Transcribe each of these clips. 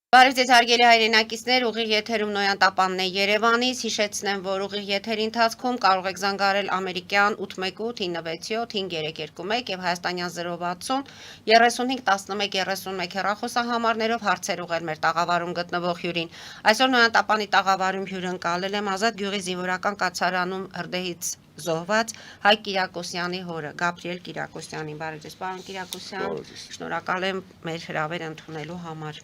Բարև ձեզ հարգելի հայրենակիցներ, ուղիղ եթերում Նոյան Տապանն է Երևանից, հիշեցնեմ, որ ուղիղ եթերի ընթացքում կարող եք զանգարել ամերիկյան 818-977-5321 և հայաստանյան 060 3511-31 հեռախոսահամարներով հարցեր ուղղել մեր տաղավարում գտնվող հյուրին։ Այսօր Նոյան Տապանի տաղավարում հյուրը ընկալել եմ Ազատ գյուղի զինվորական կացարանում հրդեհից զոհված Հայկ Կիրակոսյանի հորը, Գաբրիել Կիրակոսյանին։ Բարև ձեզ, պարոն Կիրակոսյան, շնորհակալ եմ մեր հրավերը ընդունելու համար։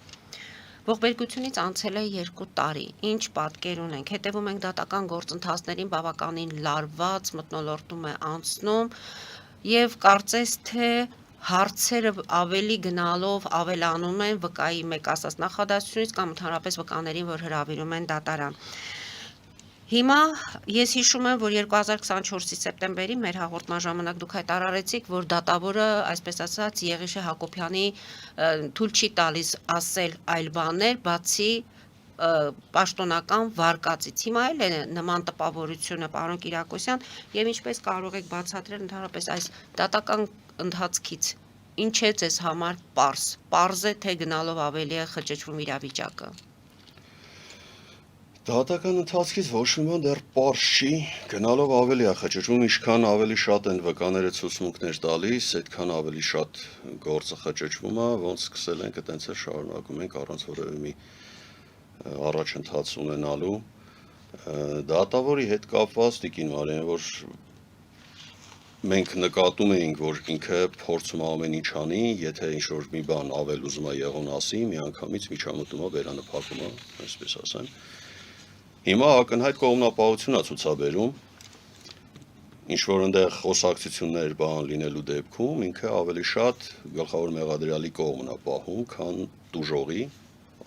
Ողբերգությունից անցել է 2 տարի, ինչ պատկեր ունենք, հետևում ենք դատական գործընթացներին բավականին լարված մթնոլորտում է անցնում և կարծես թե հարցերը ավելի գնալով ավելանում են վկայի մեկ ասած նախադասությունից կամ ընդհանրապես վկաներին, որ հրավիրում են դատարան։ Հիմա ես հիշում եմ, որ 2024-ի սեպտեմբերի մեր հաղորդման ժամանակ դուք հայտարարեցիք, որ դատավորը, այսպես ասած, Եղիշե Հակոբյանի թույլ չի տալիս ասել այլ բաներ, բացի պաշտոնական վարկածից։ Հիմա էլ է նման տպավորությունը, պարոն Կիրակոսյան, եւ ինչպես կարող եք բացատրել ընդհանրապես այս դատական ընթացքից, ինչ է ձեզ համար պարզ է, թե գնալով ավելի է խճճվում իրավիճակը։ Դատական ընթացքից ոչ մի բան դեռ պարզ չի, գնալով ավելի է խճճվում, ինչքան ավելի շատ են վկաները ցուցմունքներ տալիս, այդքան ավելի շատ գործը խճճվում է, ոնց սկսել ենք, այտենց էլ շարունակում ենք առանց որևէ մի առաջընթաց ունենալու։ Դատավորի հետ կապված Տիկին Մարիան, որ մենք նկատում էինք, որ ինքը փորձում է ամեն ինչ անի, եթե ինչ-որ մի բան ավել ուզում է եղուն ասի, միանգամից միջամտում է, վերանփակում է, այսպես ասեմ։ Հիմա ակնհայտ կողմնապահություն է ցուցաբերում, ինչ-որ այնտեղ խոսակցություններ բան լինելու դեպքում, ինքը ավելի շատ գլխավոր մեղադրյալի կողմն է պահում, քան տուժողի,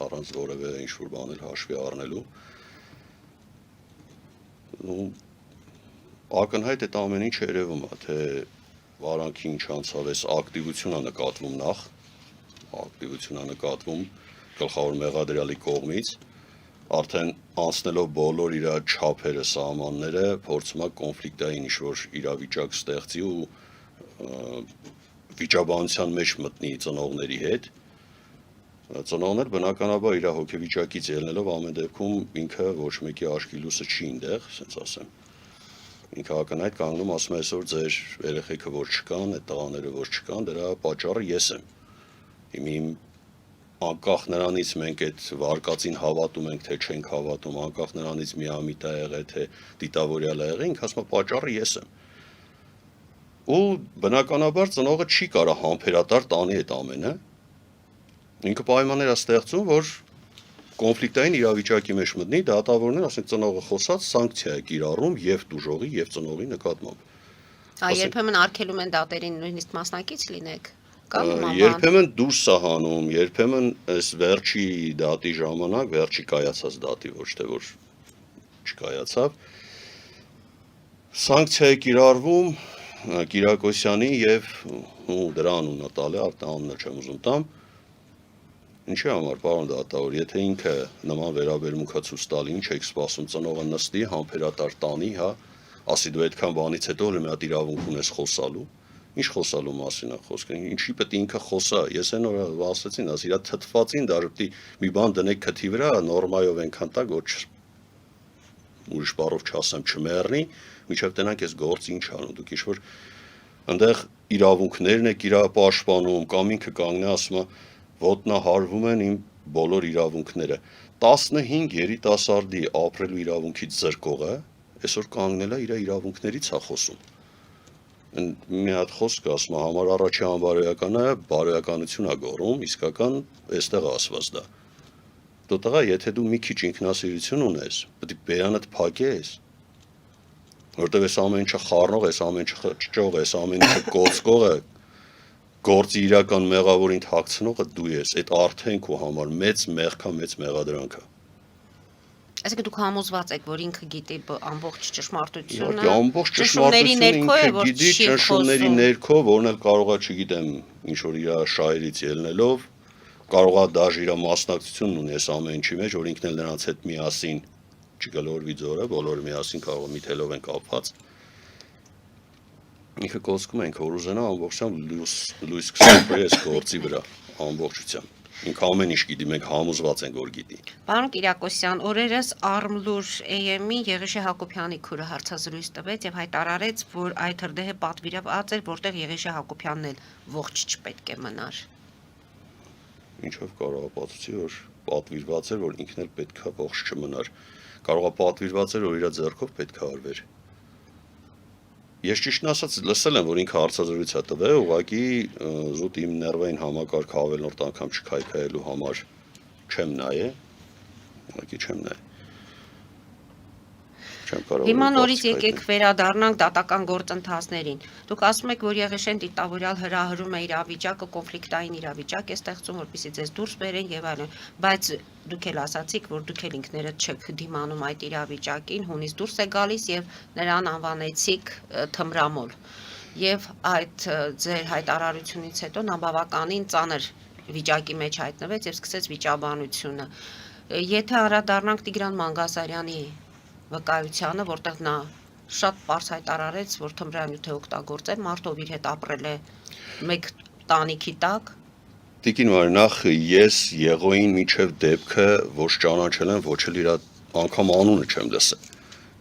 առանց որևէ ինչ-որ բան էլ հաշվի առնելու։ Ակնհայտ այդ ամեն ինչ երևում է, թե վարանքի ինչ անցավ, այս ակտիվություն է նկատվում նախ, ակտիվություն է նկատվում գլխավոր մեղադրյալի կողմից, արդեն անցնելով բոլոր իր չափերը, սահմանները, փորձում է կոնֆլիկտային ինչ-որ իրավիճակ ստեղծի ու վիճաբանության մեջ մտնի ծնողների հետ։ Ծնողներ բնականաբար իր հոգեվիճակից ելնելով ամեն դեպքում ինքը ոչ մեկի աչքի լույսը չի այնտեղ, ասենց ասեմ։ Ինքը ակնհայտ կանգնում ասում է այսօր ձեր երեխեքը որ չկան, այդ տղաները որ չկան, դրա պատճառը ես եմ։ Իմ անկախ նրանից մենք այդ վարկածին հավատում ենք, թե չենք հավատում, անկախ նրանից միամիտ է եղել, թե դիտավորյալ է եղել, ինքը ասում է պատճառը ես եմ։ Ու բնականաբար ծնողը չի կարող համբերատար տանի այդ ամենը։ Ինքը պայմաններ է ստեղծում, որ կոնֆլիկտային իրավիճակի մեջ մտնի, դատավորներ, ասենք ծնողը խոսած սանկցիա է կիրառում եւ դուժողի եւ ծնողի նկատմամբ։ Երբեմն արգելում են դատերին նույնիսկ մասնակից լինեք։ Երբեմն դուրս է հանում, երբեմն այս վերջի դատի ժամանակ, վերջի կայացած դատի, ոչ թե որ չկայացավ, սանկցիա է կիրառվում Կիրակոսյանի եւ դրա անունը տալի, անունը չեմ ուզում տամ։ Ինչի համար, պարոն դատավոր, եթե ինքը նման վերաբերմունք է ցույց տալի, ինչ եք սպասում, ծնողը նստի, համբերատար տանի, հա, ասի դու այդքան բանից հետո մի հատ իրավունք ունես խոսալու։ Ինչ խոսալու մասին է խոսքը, ինչի պետք է ինքը խոսա, ես այն օրը ասացին, ասի իր թթվածին դաժե պետք է մի բան դնեք քթի վրա, նորմայով այնքան տակ, որ ուրիշ բառով չասեմ չմեռնի, միջև տենանք այս գործը ինչ անում, դուք ինչ-որ այնտեղ իրավունքներն եք իրա պաշտպանում, կամ ինքը կանգնի ասում է ոտնահարվում են իմ բոլոր իրավունքները։ 15 երիտասարդի ապրելու իրավունքից զրկողը այսօր կանգնել է իր իրավունքներից է խոսում։ Մի հատ խոսք ասում է, համար առաջի անբարոյականը բարոյականություն է գոռում, իսկական այստեղ ասված դա։ Դու տղա, եթե դու մի քիչ ինքնասիրություն ունես, պետք է բերանդ փակես, որտեղ այս ամեն ինչը խառնող, այս ամեն ինչը ճճող, այս ամեն ինչը կոծկողը, գործի իրական մեղավորին թաքցնողը դու ես, այդ արդեն քո համար մեծ մեղքա, մեծ մեղադրանք է։ Այսինքն դուք համոզված եք, որ ինքը գիտի ամբողջ ճշմարտությունը, ամբողջ ճշմարտությունը ինքը գիտի, ճնշումների ներքո, որն էլ կարողա, չգիտեմ, ինչ որ իր շահերից ելնելով, կարողա դաժե իր մասնակցությունն ունի այս ամեն ինչի մեջ, որ ինքն էլ նրանց հետ միասին չգլորվի ձորը, բոլորը միասին կարող մի թելով են կապված։ Ինքը կոսկում ենք, որ ուզենա ամբողջությամբ լույս կսպրի այս գործի վրա, ամբողջությամբ։ Ինքը ամեն ինչ գիտի, մենք համոզված ենք, որ գիտի։ Պարոն Կիրակոսյան, օրերս Արմլուր AM-ի Եղիշե Հակոբյանի քուրը հարցազրույց տվեց եւ հայտարարեց, որ այդ հրդեհը պատվիրված էր, որտեղ Եղիշե Հակոբյանն էլ ողջ չպետք է մնար։ Ինչով կարող է պատասխանել, որ պատվիրված էր, որ ինքն էլ պետքա ողջ չմնար։ Կարող է պատվիրված էր, որ իր ձեռքով պետքա արվեր։ Ես ճիշտն ասած լսել եմ, որ ինքը հարցազրույց է տվել, ուղղակի զուտ իմ ներվային համակարգը ավելորդ անգամ չքայքայելու համար չեմ նայե, ուղղակի չեմ նայե։ Չեմ կարող։ Հիմա նորից եկեք վերադառնանք դատական գործընթացներին։ Դուք ասում եք, որ Եղիշեն դիտավորյալ հրահրում է իրավիճակը, կոնֆլիկտային իրավիճակ է ստեղծում, որպեսզի ձեզ դուրս բերեն եւ այլն, բայց դուք էլ ասացիք, որ դուք էլ ինքներդ չեք դիմանում այդ իրավիճակին, հունից դուրս է գալիս եւ նրան անվանեցիք թմրամոլ։ Եվ այդ ձեր հայտարարությունից հետո նա բավականին ծանր վիճակի մեջ հայտնվեց եւ սկսեց վիճաբանությունը։ Եթե անդրադառնանք Տիգրան Մանգասարյանի վկայությանը, որտեղ նա շատ պարզ հայտարարեց, որ թմրանյութ է օգտագործել, մարդով իր հետ ապրել է մեկ տանիքի տակ։ Տիկին Մարի, նախ ես Եղոյին միջև դեպքը ոչ ճանաչել եմ, ոչ էլ իր անգամ անունը չեմ լսել։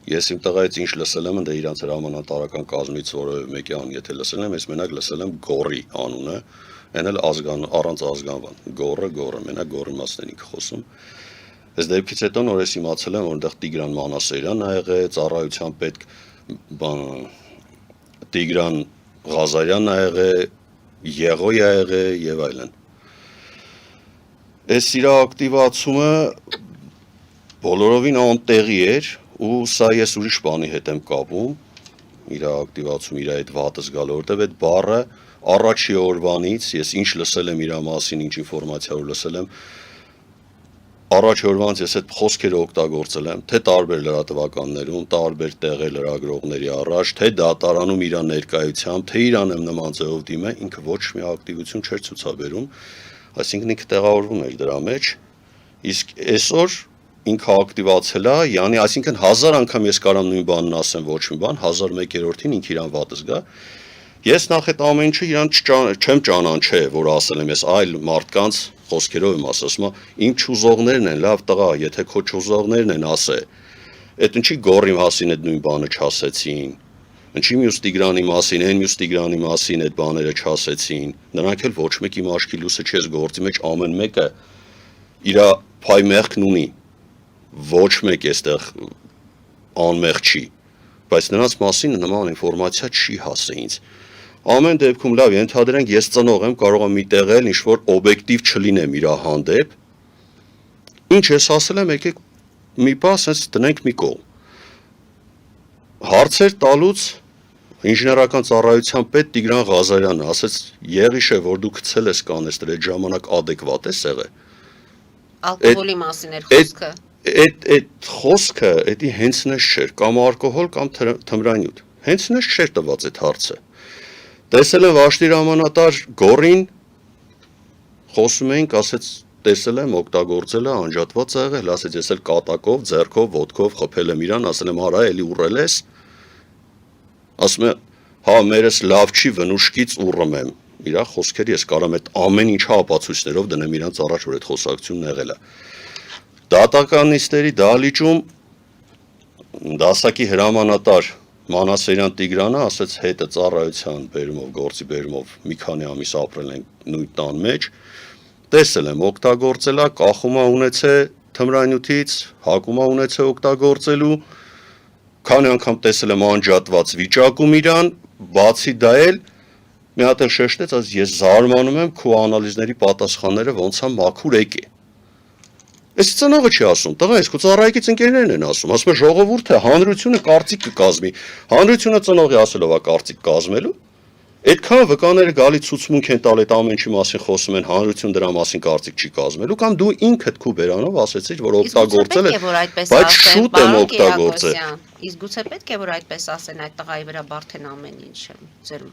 Ես իմ տղայից ինչ լսել եմ, դա իրանց հրամանատարական կազմից որևէ մեկի եթե լսել եմ, ես մենակ լսել եմ Գորի անունը, այն էլ առանց ազգանվան։ Գորը, մենակ Գորի մասն ենք խոսում։ Այս դեպքից հետո նոր ես իմացել եմ, որ այնտեղ Տիգրան Մանասերյանն ա եղել, ծառայության պետք Տիգրան Ղազարյանն ա եղել, Եղոյ ա եղել եւ այլն։ Այս իր ակտիվացումը բոլորովին անտեղի էր ու սա ես ուրիշ բանի հետ եմ կապում, իր ակտիվացում իր այդ վատը զգալը, որտեվ այդ բառը առաջի օրվանից ես ինչ լսել եմ իր մասին, ինչ ինֆորմացիա որ լսել եմ, առաջ օրվանից ես այդ խոսքերը օգտագործել եմ, թե տարբեր լրատվականներում, տարբեր տեղեր լրագրողների առաջ, թե դատարանում իր ներկայությամբ, թե իրան եմ նման ձևով դիմել, ինքը ոչ մի ակտիվություն չէր ցուցաբերում, այսինքն ինքը տեղավորվում էր դրա մեջ, իսկ այսօր ինքը ակտիվացել է, յանի այսինքն 1000 անգամ ես կարամ նույն բանն ասեմ, ոչ մի բան, 1001-րդին ինքը իրան վատ զգա։ Ես նախ այդ ամեն ինչը իրան չեմ ճանաչել, որ ասել եմ ես այլ մարդկանց խոսքերով եմ ասում, իմ չուզողներն են, լավ տղա, եթե քո չուզողներն են ասե, այդ ինչի Գորի մասին այդ նույն բանը չասեցին, ինչի մյուս Տիգրանի մասին, այն մյուս Տիգրանի մասին այդ բաները չասեցին, նրանք էլ ոչ մեկ իմ աչքի լույսը չես գործի մեջ ամեն մեկը իր փայ մեղքն ունի, ոչ մեկ այստեղ անմեղ չի, բայց նրանց մասին նման ինֆորմացիա չի հասել ինձ։ Ամեն դեպքում լավ, ենթադրենք ես ծնող եմ, կարող եմ մի տեղ էլ ինչ-որ օբյեկտիվ չլինեմ իր հանդեպ։ Ինչ ես ասել եմ, եկեք մի բան ասես տնենք մի կողմ։ Հարցեր տալուց ինժեներական ծառայության պետ Տիգրան Ղազարյանը ասեց, Եղիշե, որ դու գցել ես կանեստր, այդ ժամանակ ադեկվատ ես եղել։ Ալկոհոլի մասին էր խոսքը։ Այդ խոսքը, դա հենց նես չէր, կամ ալկոհոլ, կամ թմրանյութ։ Հենց նես չէր տված այդ հարցը։ Տեսել եմ Վաշտի հրամանատար Գորին, խոսում էինք, ասեց, տեսել եմ, օգտագործել է, անջատված է եղել, ասեց, ես էլ կատակով, ձեռքով, ոտքով խփել եմ իրան, ասել եմ, արա, էլի ուռել ես։ Ասում է, հա, մերս լավ չի, վնուշկից ուռում եմ։ Իր խոսքերը ես կարամ այդ ամեն ինչ ապացույցներով դնեմ իրանց առաջ, որ այդ խոսակցությունն եղել է։ Դատականիստերի դահլիճում դասակի հրամանատար Մանասերյան Տիգրանը ասեց հետը ծառայության բերումով, գործի բերումով մի քանի ամիս ապրել են նույն տան մեջ, տեսել եմ օգտագործելա, կախումա ունեցե թմրանյութից, հակումա ունեցե օգտագործելու, քանի անգամ տեսել եմ անջատված վիճակում իրան, բացի դա էլ մի հատ էլ շեշտեց, ասես ես զարմանում եմ քո անալիզների պատասխանները ոնց է մաքուր եկե։ Այս ծնողը չի ասում, տղա, այս քո ծառայեկից ընկերներն են ասում է ժողովուրդը, հանրությունը կարծիք կկազմի, հանրությունը ծնողի ասելով է կարծիք կազմելու, այդքան վկաները գալի ցուցմունք են տալ այդ ամեն ինչի մասին խոսում են, հանրություն դրա մասին կարծիք չի կազմելու, կամ դու ինքդ քո բերանով ասեցիր, որ օգտագործել է, բայց շուտ եմ օգտագործել։ Իսկ գուցե պետք է որ այդպես ասեն այդ տղայի վրա բարդեն ամեն ինչը, ձեր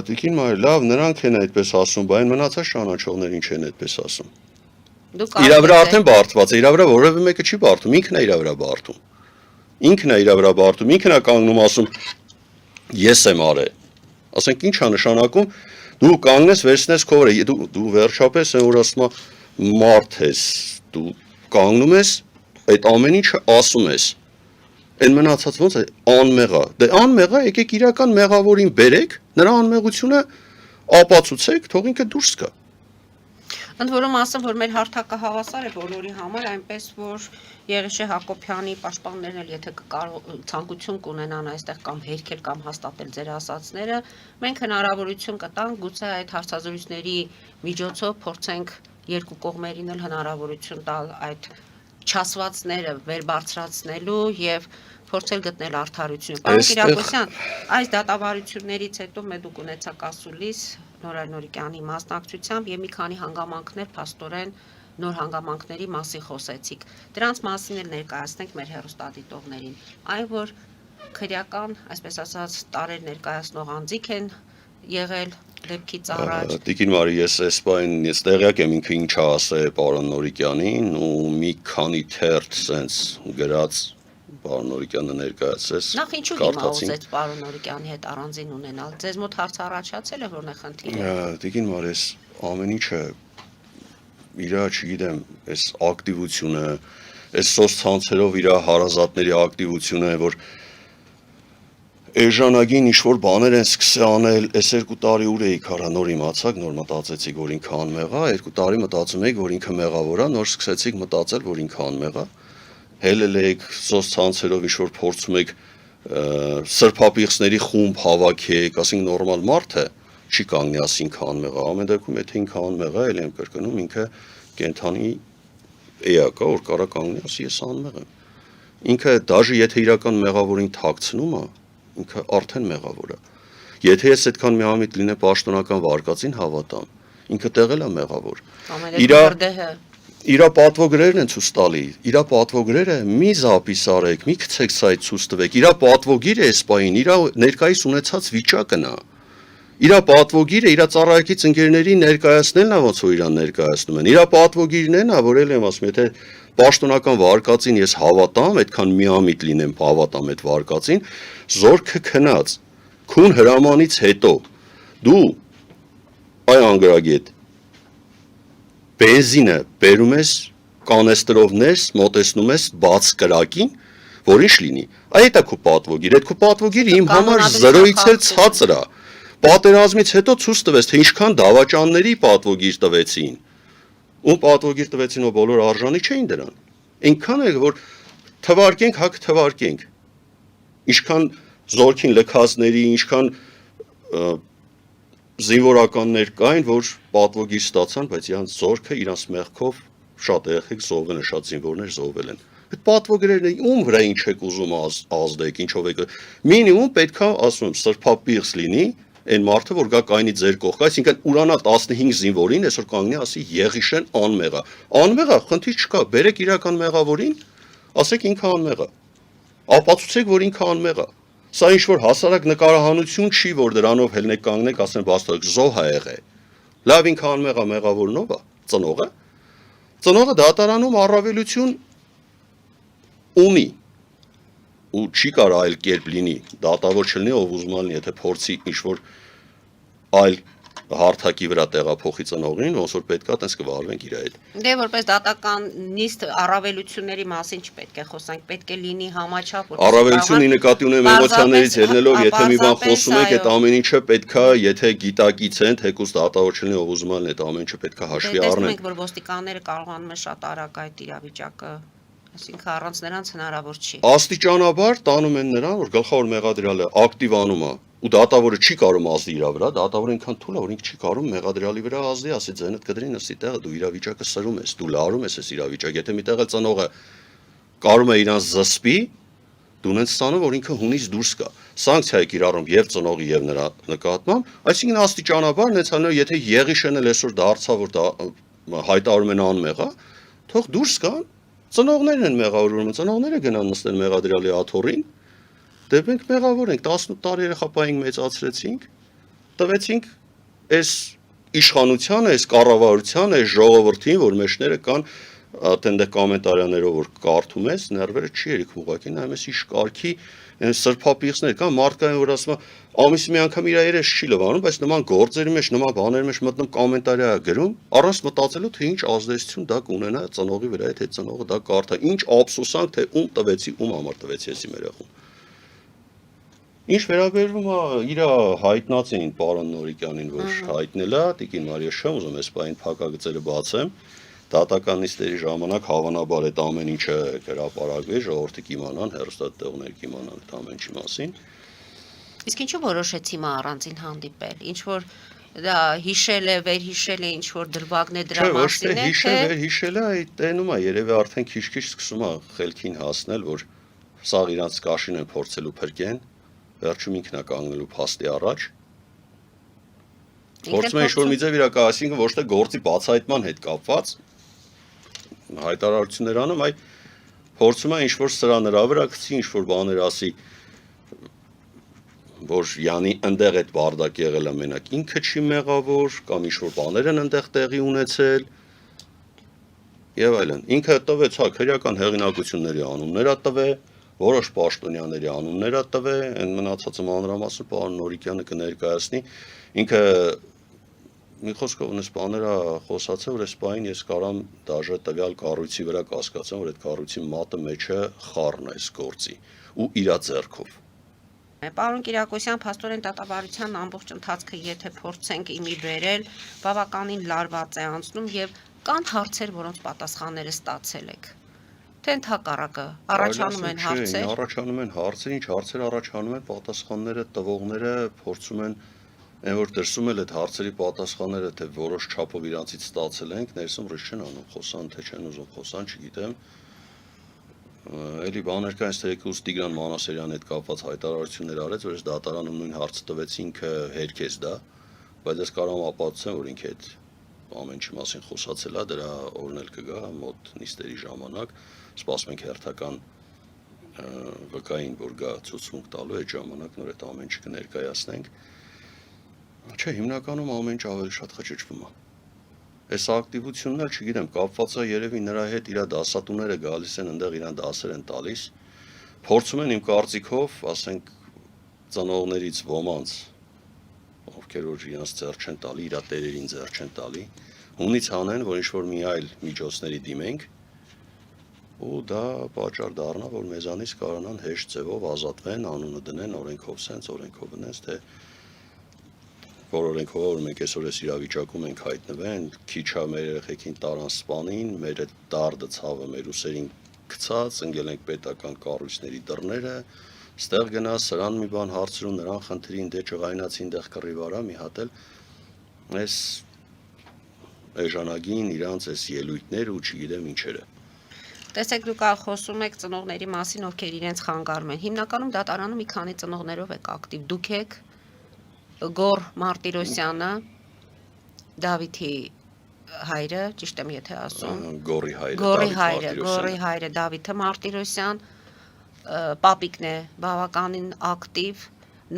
Տիկին Մարի, լավ, նրանք են այդպես ասում, բայց մնացած ճանաչողներին չեն այդպես ասում։ Իրա վրա արդեն բարդված է, իրա վրա որևէ մեկը չի բարդում, ինքն է իրա վրա բարդում։ Ինքն է իրա վրա բարդում, ինքն է կանգնում ասում ես եմ արել։ Ասենք ի՞նչ է նշանակում, դու կանգնես, վերցնես քո վրա, դու վերջապես այն որ ասում մարդ ես, դու կանգնում ես, այդ ամեն ինչը ասում ես, այն մնացած ոնց է անմեղա, դե անմեղա եկեք իրական մեղավորին բերեք, նրա անմեղությունը ապացուցեք, թող ինքը դուրս գա։ Ընդ որում ասեմ, որ մեր հարթակը հավասար է բոլորի համար, այնպես որ Եղիշե Հակոբյանի պաշտպաններն էլ եթե ցանկություն կունենան այստեղ կամ հերքել կամ հաստատել ձեր ասածները, մենք հնարավորություն կտանք գուցե այդ հարցազրույցների միջոցով փորձենք երկու կողմերին էլ հնարավորություն տալ այդ չասվածները վեր բարձրացնելու եւ փորձել գտնել արդարություն։ Պարոն Կիրակոսյան, այս դատավարություններից հետո մեդուկ ունեցաք ասուլիս Նորայր Նորիկյանի մասնակցությամբ եւ մի քանի հանգամանքներ փաստորեն նոր հանգամանքների մասին խոսեցիք։ Դրանց մասին էլ ներկայացնենք մեր հեռուստադիտողներին։ Այն որ քրեական, այսպես ասած, տարեր ներկայացնող անձիկ են եղել դեպքից առաջ։ Տիկին Մարի, ես տեղյակ եմ ինքը ինչա ասել պարոն Նորիկյանին ու մի քանի թերթ սենց գրած պարոն Նորիկյանը ներկայացրեց։ Նախ ինչու հիմա ուզեց պարոն Նորիկյանի հետ առանձին ունենալ։ Ձեզ մոտ հարց առաջացել է, որն է խնդիրը։ Տիկին Մարի, ամեն ինչը իր, չգիտեմ, այս ակտիվությունը, այս սոցցանցերով իր հարազատների ակտիվությունը, որ Էժանագին ինչ-որ բաներ են սկսել անել, այս 2 տարի ուր էիք արա, նոր իմացաք, նոր մտածեցիք, որ ինքը անմեղ է, 2 տարի մտածում եք, որ ինքը մեղավոր է, նոր սկսեցիք մտածել, որ ինքը անմեղ է, հելել եք սոցցանցերով ինչ-որ փորձում եք սրբապիղծների խումբ հավաքեք, ասենք նորմալ մարդ է, չի կանգնի ասի ինքը անմեղ է, ամեն դեպքում եթե ինքը անմեղ է, ելի եմ կրկնում, ինքը կենթանի էակ է, որ կարա կանգնի ասի ես անմեղ եմ, ինքը դաժե եթե իրական մեղավորին թաքցնում է, ինքը արդեն մեղավոր է։ Եթե ես այդքան միամիտ լինեմ պաշտոնական վարկածին հավատամ, ինքը տեղել է մեղավոր։ Իրա պատվոգրերն են ցույց տալի, իրա պատվոգրերը մի զապիս արեք, մի գցեք սայթ ցույց տվեք, իրա պատվոգիրը էս պահին, իրա ներկայիս ունեցած վիճակն է։ Իրա պատվոգիրը իրա ծառայակից ընկերներին ներկայացնելն է, ոնց որ իրան ներկայացնում են։ Իրա պատվոգիրն է, որ էլ եմ ասում, եթե պաշտոնական վարկածին ես հավատամ, այդքան միամիտ լինեմ հավատամ այդ վարկածին, զորքը քնած, քուն հրամանից հետո դու այ անգրագետ բենզինը բերում ես կանեստրով ներս, մոտեցնում ես բաց կրակին, որ ինչ լինի։ Այդ է քո պատվոգիր, այդ քո պատվոգիրը իմ համար 0-ից էլ ցածր է։ Պատերազմից հետո ցույց տվեց, թե ինչքան դավաճանների պատվոգիր տվեցին։ Ու պատվոգիր տվեցին, ու բոլոր արժանի չէին դրան։ Այնքան է, որ թվարկենք, հակ թվարկենք։ Ինչքան զորքին լքածների, ինչքան զինվորականներ կային, որ պատվոգիր ստացան, բայց իրանց զորքը իրանց մեղքով շատ երեխեք զոհվել են, շատ զինվորներ զոհվել են։ Այդ պատվոգրերը ում վրա ինչ եք ուզում ազդեք, ինչով եք։ Մինիմում պետքա, ասում եմ, սրբապիղծ լինի, այն մարդը, որ գա կայնի ձեր կողքը, այսինքն ուրանա 15 զինվորին, այսօր կանգնի ասի Եղիշեն անմեղ է։ Անմեղ է, խնդիր չկա, բերեք իրական մեղավորին, ասեք ինքը անմեղ է։ Ապացուցեք, որ ինքը անմեղ է։ Սա ինչ որ հասարակ նկարահանություն չի, որ դրանով հելնեք կանգնեք, ասեն բաստիկ զոհ է եղել։ Լավ ինքը անմեղ է, մեղավորն ով է, ծնողը։ Ծնողը դատարանում առավելություն ունի ու չի կարող այլ կերպ լինի, դատավոր չլինի, ով ուզում լինի, եթե փորձի ինչ որ այլ հարթակի վրա տեղափոխի ծնողին, ոնց որ պետքա տես կվարվենք իր հետ։ Դե որպես դատական նիստ առավելությունների մասին չպետք է խոսանք, պետք է լինի համաչափ։ Առավելությունի նկատի ունեմ էմոցիաներից ելնելով, եթե մի բան խոսում եք, այդ ամեն ինչը պետքա, եթե գիտակից են, թեկուզ դատավոր չլինի, ով ուզում լինի, այդ ամեն ինչը պետքա հաշվի առնեն։ Տեսնում ենք, որ ոստիկանները կարողանում են շատ արագ այդ իրավիճակը, այսինքն առանց նրանց հնարավոր չի։ Աստիճանաբար տանում են նրան, որ գլխավոր մեղադրյալը ակտիվանում է, ու դատավորը չի կարող ազդի իր վրա, դատավորը ինքան թույլ է, որ ինքը չի կարող մեղադրյալի վրա ազդի, ասի ձենդ կդրի նստի տեղը, դու իրավիճակը սրում ես, դու լարում ես այս իրավիճակը, եթե մի տեղ ծնողը կարում է իրան զսպի, դու ունես ստանում, որ ինքը հունից դուրս գա։ Սանկցիա է կիրառում եւ ծնողի եւ նրա նկատմամբ, այսինքն աստիճանաբար նեցանով, եթե Եղիշեն էլ այսօր դարձա, որ դա հայտարարում են անմեղ է, թող դուրս գան, ծնողներն են մեղավորում, ծնողները գնան նստեն մեղադրյալի աթոռին, դե մենք մեղավոր ենք, 18 տարի երեխապայինք մեծացրեցինք, տվեցինք այս իշխանությանը, այս կառավարությանը, այս ժողովրդին, որ մեջները կան Ատենդ կոմենտարիաներով որ կարդում ես, ներվերը չի երիքում ուղղակի նայում ես իշ կարգի սրբապիղսներ կան, մարդկային որ ասում ամիսի մի անգամ իր երես չի լվանում, բայց նման գործերի մեջ, նման բաների մեջ մտնում կոմենտարիա գրում, առանց մտածելու թե ինչ ազդեցություն դա կունենա ծնողի վրա, թե ծնողը դա կարդա, ինչ ափսոսանք թե ում տվեցի, ում համար տվեցի ես իմ երեխուն։ Ինչ վերաբերվում է իր հայտնածին պարոն Նորիկյանին, որ հայտնել է, Տիկին Մարիա շեմ ուզում ես բային փակագծերը բացեմ, դատականիստերի ժամանակ հավանաբար այդ ամեն ինչը հրապարակվի, ժողովուրդը կիմանան, հեռուստատեղներ կիմանան այդ ամեն ինչի մասին։ Իսկ ինչու որոշեց հիմա առանձին հանդիպել, ինչ որ դա հիշել է, վերհիշել է, ինչ որ դրվագն է դրա մասին է, հիշել, վերհիշել է, այդ տենում է, երևի արդեն քիչ-քիչ սկսում է խելքին հասնել, որ սաղ իրանց կաշին են փորձելու փրկեն, վերջում ինքն է կանգնելու փաստի առաջ։ Փորձում է ինչ-որ մի ձև իրականացին, ոչ թե գործի բացահայտման հետ կապված հայտարարություններ անում, այ փորձում է ինչ-որ սրա նրա վրա գցի, ինչ-որ բաներ ասի, որ յանի ընդեղ այդ բարդակ եղել է մենակ ինքը չի մեղավոր, կամ ինչ-որ բաներ են ընդեղ տեղի ունեցել, եւ այլն։ Ինքը տվեց հա քրեական հեղինակությունների անուններ է տվե, որոշ պաշտոնյաների անուններ է տվե, այն մնացածը մանրամասն պարոն Նորիկյանը կներկայացնի, ինքը մի խոսքով ունես բաներ է խոսացել, որ այս բային ես կարամ դաժե տվյալ կառույցի վրա կասկածեմ, որ այդ կառույցի մատը մեջը խառն է այս գործի ու իր ձեռքով։ Պարոն Կիրակոսյան, փաստորեն դատավարության ամբողջ ընթացքը եթե փորձենք իմի բերել, բավականին լարված է անցնում եւ կան հարցեր, որոնց պատասխանները ստացել եք։ Թե ընդհակառակը առաջանում են հարցեր։ Առաջանում են հարցեր, ինչ հարցեր առաջանում են, պատասխանները տվողները փորձում են այն որ դրսում էլ այդ հարցերի պատասխանները թե որոշ չափով իրանցից ստացել ենք, ներսում ռիշ չեն անում, խոսան թե չեն ուզում խոսան, չգիտեմ։ Էլի բաներ կան, այստեղից Տիգրան Մանասերյանի հետ կապված հայտարարություններ արեց, որ այս դատարանում նույն հարցը տվեց ինքը հերքեց դա, բայց ես կարող եմ ապացուցեմ, որ ինքը այդ ամեն ինչի մասին խոսացել է, դրա օրն էլ կգա մոտ նիստերի ժամանակ, սպասում ենք հերթական վկային, որ գա ցուցմունք տալու այդ ժամանակ նոր այդ ամեն ինչը կներկայացնենք։ Չէ, հիմնականում ամեն ինչ ավելի շատ խճճվում է։ Այս ակտիվությունն էլ չգիտեմ, կապված է երևի նրա հետ իր դասատուները գալիս են այնտեղ իրան դասեր են տալիս։ Փորձում են իմ կարծիքով, ասենք, ծնողներից ոմանց, ովքեր որ իրancs ձեռ չեն տալի, իր տերերին ձեռ չեն տալի, հունից հանեն, որ ինչ-որ մի այլ միջոցների դիմենք, ու դա պատճառ դառնա, որ մեզանից կարողանան հեշտ ձևով ազատվեն, անունը դնեն, օրենքով սենց, օրենքով նենց, թե որ օրենքով որ մենք այսօր այս իրավիճակում ենք հայտնվեն, քիչ է մեր երեխեքին տարան սպանին, մեր այդ դարդը ցավը մեր ուսերին գցած, ընկել ենք պետական կառույցների դռները, ստեղ գնա սրան մի բան հարցրու, նրան խնդրին, դե ճղայնացին դեղ կռի վարա, մի հատ էլ այս էժանագին իրանց այս ելույթներ ու չգիտեմ ինչերը։ Տեսեք դուք խոսում եք ծնողների մասին, ովքեր իրենց խանգարում են։ Հիմնականում դատարանում մի քանի ծնողներով եք ակտիվ։ Դուք եք Գոր Մարտիրոսյանը, Դավիթի հայրը, ճիշտ եմ եթե ասում։ Գորի հայրը Դավիթը Մարտիրոսյան, պապիկն է բավականին ակտիվ,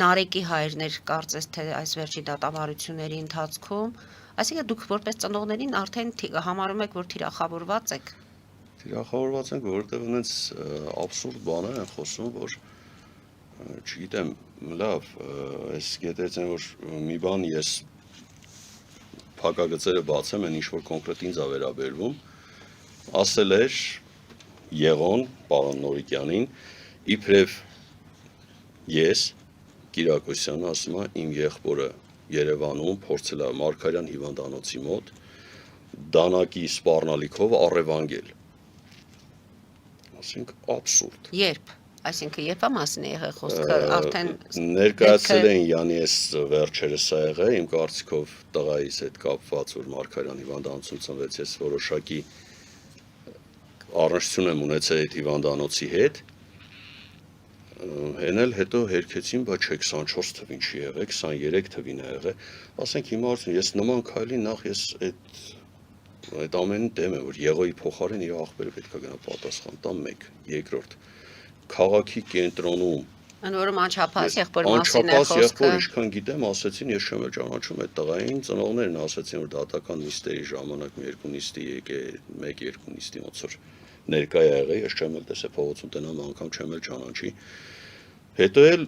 Նարեկի հայրն էր կարծես թե այս վերջի դատավարությունների ընթացքում, այսինքն դուք որպես ծնողներին արդեն համարում եք, որ թիրախավորված եք։ Թիրախավորված ենք, որովհետև այնց աբսուրդ բաներ են խոսում, որ չգիտեմ, լավ, այս գետերից են, որ մի բան ես փակագծերը բացեմ, են ինչ-որ կոնկրետ ինձ է վերաբերվում, ասել էր Եղոն, պարոն Նորիկյանին, իբրև ես, Կիրակոսյանը ասում է, իմ եղբորը Երևանում փորձել է Մարգարյան հիվանդանոցի մոտ, դանակի սպառնալիքով առևանգել, ասենք աբսուրդ։ Երբ? Այսինքն երբ է մասին է եղել խոսքը արդեն ներկայացել են յանի այս վերջերս է եղել, իմ կարծիքով տղայիս հետ կապված, որ Մարգարյան հիվանդանոցում ծնվեց, ես որոշակի առնչություն եմ ունեցել այդ հիվանդանոցի հետ, հեն էլ հետո հերքեցին, բայց չէ 24 թվին չի եղել, 23 թվին է եղել, ասենք հիմա ես նման քայլի նախ ես այդ ամենին դեմ եմ, որ Եղոյի փոխարեն իր աղբերը պետք է գնա պատասխան տա մեկ, երկրորդ Քաղաքի կենտրոնում Ընդ որում անչափահաս եղբոր մասին է Անչափահաս եղբոր, խոսքը։ ինչքան գիտեմ, ասեցին, ես չեմ ճանաչում այդ տղային, ծնողներն ասեցին, որ դատական նիստերի ժամանակ մի երկու նիստի եկե, 1-2 նիստի ոնց որ ներկա եղել, ես չեմ էլ տեսել փողոցում տնամ անգամ չեմ էլ ճանաչի։ Հետո էլ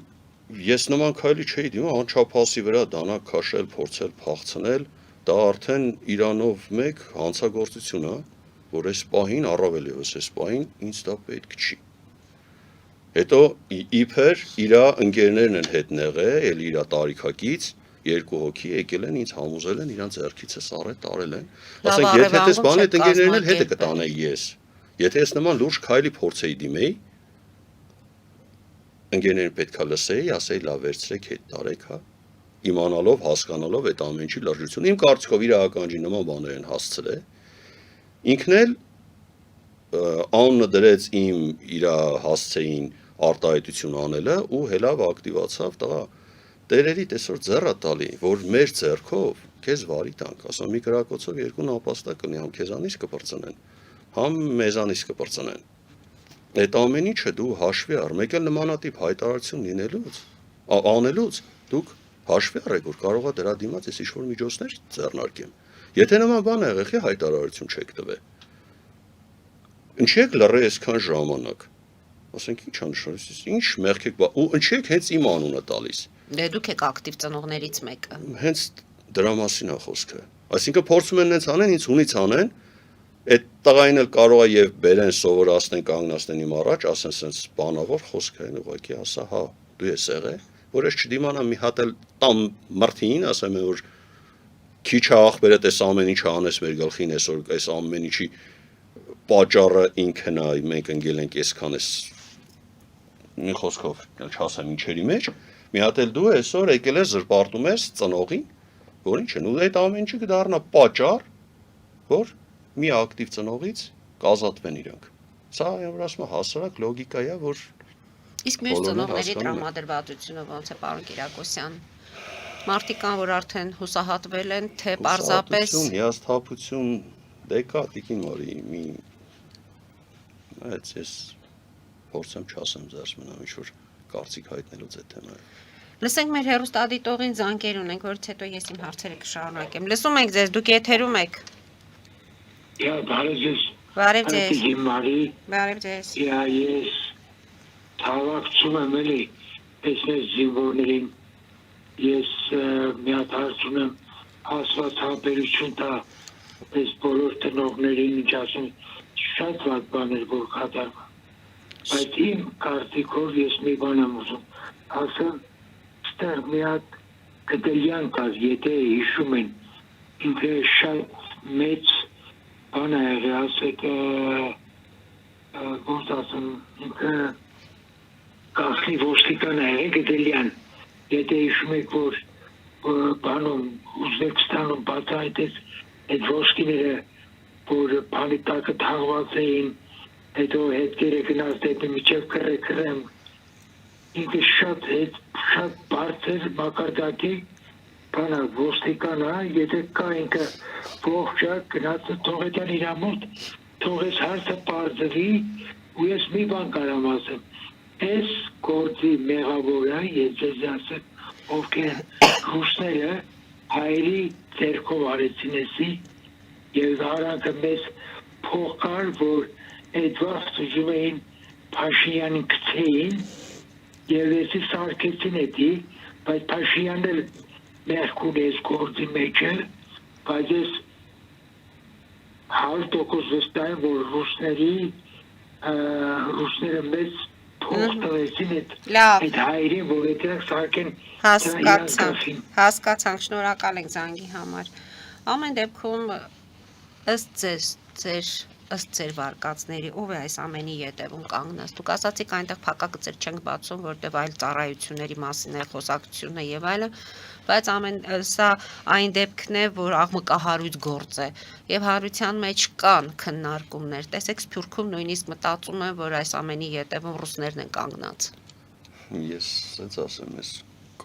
ես նման քայլի չէի դիմում, անչափահասի վրա դանակ քաշել, փորձել փախցնել, դա արդեն իրանով մեկ հանցագործություն է, որ այս պահին առավել եւս այս պահին ինձ դա պետք չի։ Հետո իբր իրա ընկերներն են հետ նեղել, էլ իրա տարիքակից 2 հոգի եկել են ինձ համոզել են իրանց ձեռքիցս առել տարել են։ Ասենք եթե դες բան այդ ընկերներն էլ հետը կտանեի ես։ Եթե ես նման լուրջ քայլի փորձեի դիմեի, ընկերներն պետքա լսեի, ասեի լավ վերցրեք հետ տարեք, հա։ Իմանալով, հասկանալով այդ ամեն ինչի լրջությունը։ Իմ կարծիքով իր ականջի նման բաներ են հասցրել։ Ինքն էլ անունը դրեց իմ իր հասցեին արտահայտություն անելը ու հելավ ակտիվացավ տղա տերերիդ այսօր ձեռա տալի որ մեր ձեռքով քեզ վարի տանք ասում մի կրակոցով երկու նապաստակ կնի համ քեզանից կպրծնեն համ մեզանից կպրծնեն այդ ամեն ինչը դու հաշվի առ մեկ էլ նմանատիպ հայտարարություն լինելուց անելուց դուք հաշվի առեք որ կարողա դրա դիմաց ես ինչ-որ միջոցներ ձեռնարկեմ եթե նման բան ա եղել հայտարարություն չեք տվել ինչի եք լռել այսքան ժամանակ ասենք ինչ անշարժ ինչ մեղքեք ու ինչի եք հենց իմ անունը տալիս Դե դուք եք ակտիվ ծնողներից մեկը հենց դրա մասին է խոսքը այսինքն փորձում են հենց անեն ինձ հունից անեն այդ տղային էլ կարող է եւ բերեն սովորացնեն կանգնացնեն իմ առաջ ասեն sense բանավոր խոսք են ուղղակի ասա հա դու ես եղել որ ես չդիմանամ մի հատ էլ տամ մրթին ասեմ որ քիչ ախբերը տես ամեն ինչ անես մեր գլխին այսօր այս ամեն ինչի պատճառը ինքն է մենք ընկել ենք այսքան էս մի խոսքով չասեմ ինչերի մեջ մի հատ էլ դու այսօր եկել ես զրպարտում ես ծնողին որ ինչ են ու այդ ամեն ինչը կդառնա պատճառ որ մի ակտիվ ծնողից կազատվեն իրանք սա որ ասում եմ հասարակ լոգիկա է որ իսկ մյուս ծնողների տրամադրվածությունը ոնց է պարոն Կիրակոսյան մարդիկ կան որ արդեն հուսահատվել են թե պարզապես հիասթափություն դե կա տիկին մորի մի այդ ես փորձեմ չասեմ ձեզ մնամ ինչ-որ կարծիք հայտնելուց այդ թեմայով Լսենք մեր հեռուստադիտողին զանգեր ունենք, որից հետո ես իմ հարցերը կշարունակեմ։ Լսում ենք ձեզ, դուք եթերում եք։ Բարև ձեզ։ Բարև ձեզ։ Հիմարի։ Բարև ձեզ։ Ես թավակցում եմ էլի, այսպես զինվորներին, ես մի հատ հարց ունեմ, ասված հապերություն տա, այս բոլոր տնողներին, ինչ ասում, շատ վատ բաներ, որ կատարվում։ Բայց իմ կարծիքով ես մի բան եմ ուզում, ասեմ, ստեղ մի հատ Գդելյան կար, եթե հիշում են, ինքը շատ մեծ բան է եղել, ասեք, ոնց ասեմ, ինքը գախնի ոստիկան է եղել Գդելյան, եթե հիշում եք, որ բանում Ուզբեկստանում բացահայտեց այդ ոստիները, որ բանի տակը թաղված էին, հետո հետքերը գնաց դեպի միջև կրեմ, ինքը շատ բարձր մակարդակի բանա ոստիկան է, եթե կա ինքը ողջա գնաց թողեցան իր մոտ, թողեց հարցը պարզվի ու ես մի բան կարամ ասեմ, այս գործի մեղավորը, ես ձեզ ասեմ, ովքեր ռուսները հայերի ձեռքով արեցին էսի և հարանքը մեզ փող կար, որ այդ վաղտ ուզում էին Փաշինյանին գցեին և էսի սարքեցին էդի, բայց Փաշինյանն էլ մեղք ունի այս գործի մեջը, բայց ես 100% վստահ եմ, որ ռուսները մեզ փող տվեցին այդ հայերին, որ այդտեղ սարքեն հասկացանք, շնորհակալ ենք զանգի համար։ Ամեն դեպքում ըստ ձեր վարկածների ով է այս ամենի ետևում կանգնած։ Դուք ասացիք այնտեղ փակագծեր չենք բացում, որտեղ այլ ծառայությունների մասին է խոսակցությունը եւ այլը, բայց սա այն դեպքն է, որ աղմկահարույց գործ է եւ հարության մեջ կան քննարկումներ։ Տեսեք Սփյուռքում նույնիսկ մտածում են, որ այս ամենի ետևում ռուսներն են կանգնած։ Ես ասենց ասեմ, ես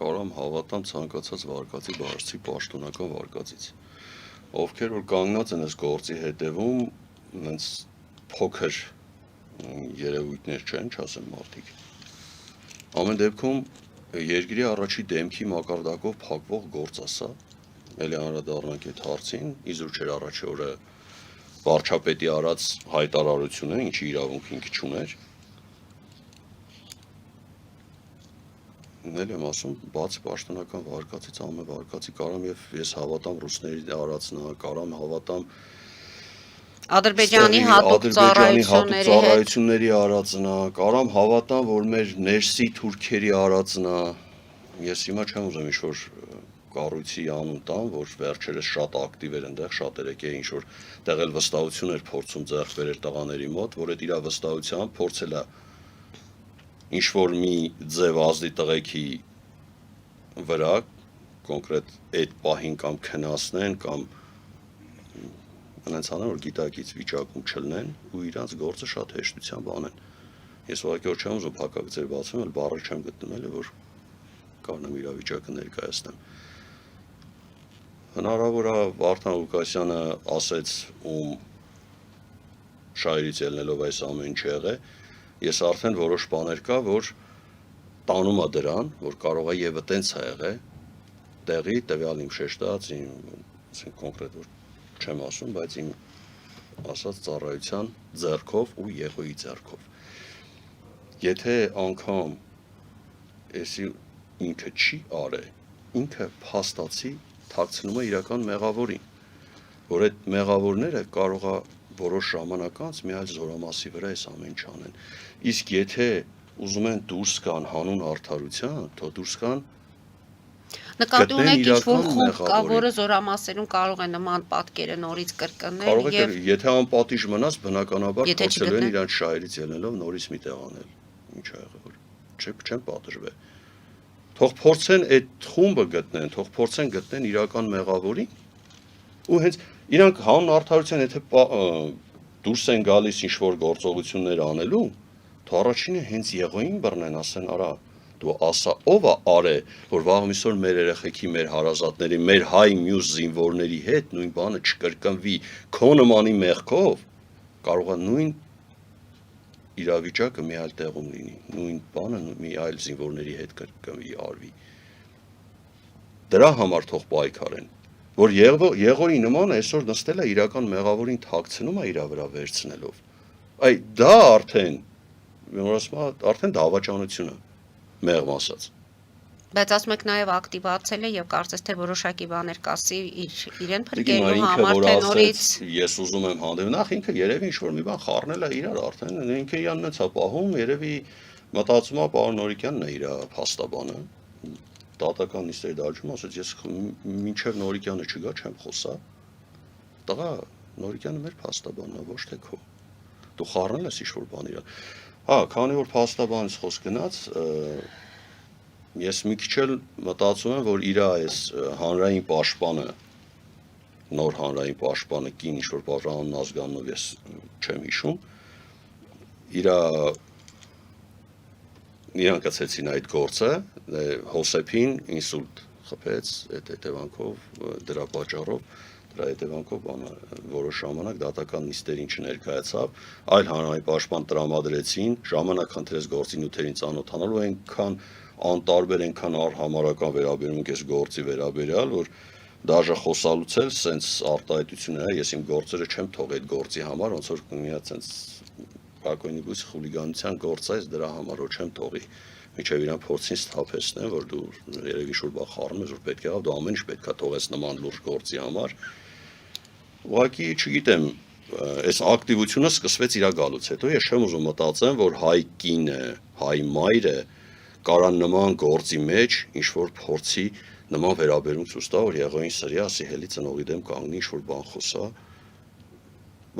կարող եմ հավատամ ցանկացած վարկածի բարձի պաշտոնական վարկածից։ Ովքեր որ կանգնած են այս գործի հետևում հենց փոքր երևույթներ չեն, չասեմ մարդիկ։ Ամեն դեպքում երկրի առաջի դեմքի մակարդակով փակվող գործ է սա։ Էլի անդրադառնանք այդ հարցին, իզուր չէր առաջի օրը վարչապետի արած հայտարարությունը, ինչի իրավունք ինքը չուներ։ Էլ եմ ասում, բաց պաշտոնական վարկածից ամեն վարկածի կարամ եւ ես հավատամ ռուսների արածնա, կարամ հավատամ Ադրբեջանի հատուկ ծառայությունների արածնա, կարամ հավատամ, որ մեր ներսի թուրքերի արածնա։ Ես հիմա չեմ ուզում ինչ-որ կառույցի անուն տամ, որ վերջերս շատ ակտիվ էր այնտեղ, շատ երեք ինչ որ տեղ էլ վստահություն էր փորձում ձեռք բերել տղաների մոտ, որ այդ իր վստահությամբ փորձել է ինչ որ մի ձև ազդի տղեկի վրա կոնկրետ այդ պահին կամ քննացնեն կամ անցանեն որ գիտակից վիճակում չլնեն ու իրանց գործը շատ հեշտությամբ անեն։ Ես ուղղակի որ չեմ ուզում փակագծեր բացում, այլ բառը չեմ գտնում էլ որ կանեմ իրավիճակը ներկայացնեմ։ Հնարավոր է Վարդան Ղուկասյանը ասեց ում շահերից ելնելով այս ամեն ինչ եղե, ես արդեն որոշ բաներ կա, որ տանում է դրան, որ կարող է եւ այտենց է եղե, տեղի տվյալ իմ շեշտած, իմ կոնկրետ որ չեմ ասում, բայց իմ ասած ծառայության ձեռքով ու եղոյի ձեռքով։ Եթե անգամ էսի ինքը չի արե, ինքը փաստացի թաքցնում է իրական մեղավորին, որ այդ մեղավորները կարող է որոշ ժամանակ անց մի այլ զորամասի վրա այս ամեն ինչ անեն։ Իսկ եթե ուզում են դուրս գան հանուն արդարության, թող դուրս գան նկատի ունեք ինչ-որ խումբ կա, որը զորամասերում կարող է նման պատկերը նորից կրկնել եւ եթե անպատիժ մնաց, բնականաբար փորձելու են իրանց շահերից ելնելով նորից մի տեղ անել։ Ինչ ա եղել, որ չեն պատժվել։ Թող փորձեն այդ խումբը գտնեն, թող փորձեն գտնեն իրական մեղավորին ու հենց իրանք հանուն արդարության եթե դուրս են գալիս ինչ-որ գործողություններ անելու, թող առաջինը հենց եղոյին բռնեն, ասեն, արա, դու ասա ով է արե, որ վաղ միսօր մեր երեխեքի, մեր հարազատների, մեր հայ մյուս զինվորների հետ նույն բանը չկրկնվի, քո նմանի մեղքով, կարող է նույն իրավիճակը մի այլ տեղում լինի, նույն բանը մի այլ զինվորների հետ կրկնվի, արվի։ Դրա համար թող պայքարեն, որ եղոյի նման այսօր նստել է իրական մեղավորին թաքցնում է իր վրա վերցնելով։ Այ դա արդեն դավաճանություն է, մեղմ ասած։ Բայց ասում եք նաև ակտիվացել է եւ կարծես թե որոշակի բաներ կասի իրեն փրկելու համար թե նորից ես ուզում եմ հանդիպել նախ ինքը երևի ինչ որ մի բան խառնել է իրար արդեն ինքը իրանն է ցապահում երևի մտածում է պարոն Նորիկյանն է իր փաստաբանը դատական նիստերի դաջում ասաց ես մինչև Նորիկյանը չգա չեմ խոսա տղա Նորիկյանը մեր փաստաբանն է ոչ թե քո դու խառնել ես ինչ որ բան իրար հա քանի որ փաստաբանից խոսք գնաց ես մի քիչ էլ մտածում եմ, որ իր այս հանրային պաշտպանը, նոր հանրային պաշտպանը կին ինչ-որ բաժանումն ազգանունով ես չեմ հիշում, իրան կցեցին այդ գործը, Հոսեփին ինսուլտ խփեց, այդ հետևանքով, դրա պատճառով, դրա հետևանքով որոշ ժամանակ դատական նիստերին չներկայացավ, այլ հանրային պաշտպան տրամադրեցին, ժամանակ խնդրեց գործի նյութերին ծանոթանալու այնքան անտարբեր ենքան արհամարական վերաբերում ես գործի վերաբերյալ, որ դաժե խոսալուց էլ սենց արտահայտություն է, ես իմ գործերը չեմ թող այդ գործի համար, ոնց որ մի հատ սենց բակոյնի բույս խուլիգանության գործ է, դրա համար որ չեմ թողի, միջև իրան փորձին սթափեցնեմ, որ դու երևի շուտ բա խառնում ես, որ պետք է դու ամեն ինչ պետք է թողես նման լուրջ գործի համար։ Ուղղակի չգիտեմ, այս ակտիվությունը սկսվեց իր գալուց հետո, ես չեմ ուզում մտածեմ, որ հայ կինը, հայ մայրը կարան նման գործի մեջ ինչ-որ փորձի նման վերաբերում ցույց տա, որ եղոյին սրի ասի հելի ծնողի դեմ կանգնի ինչ-որ բան խոսա,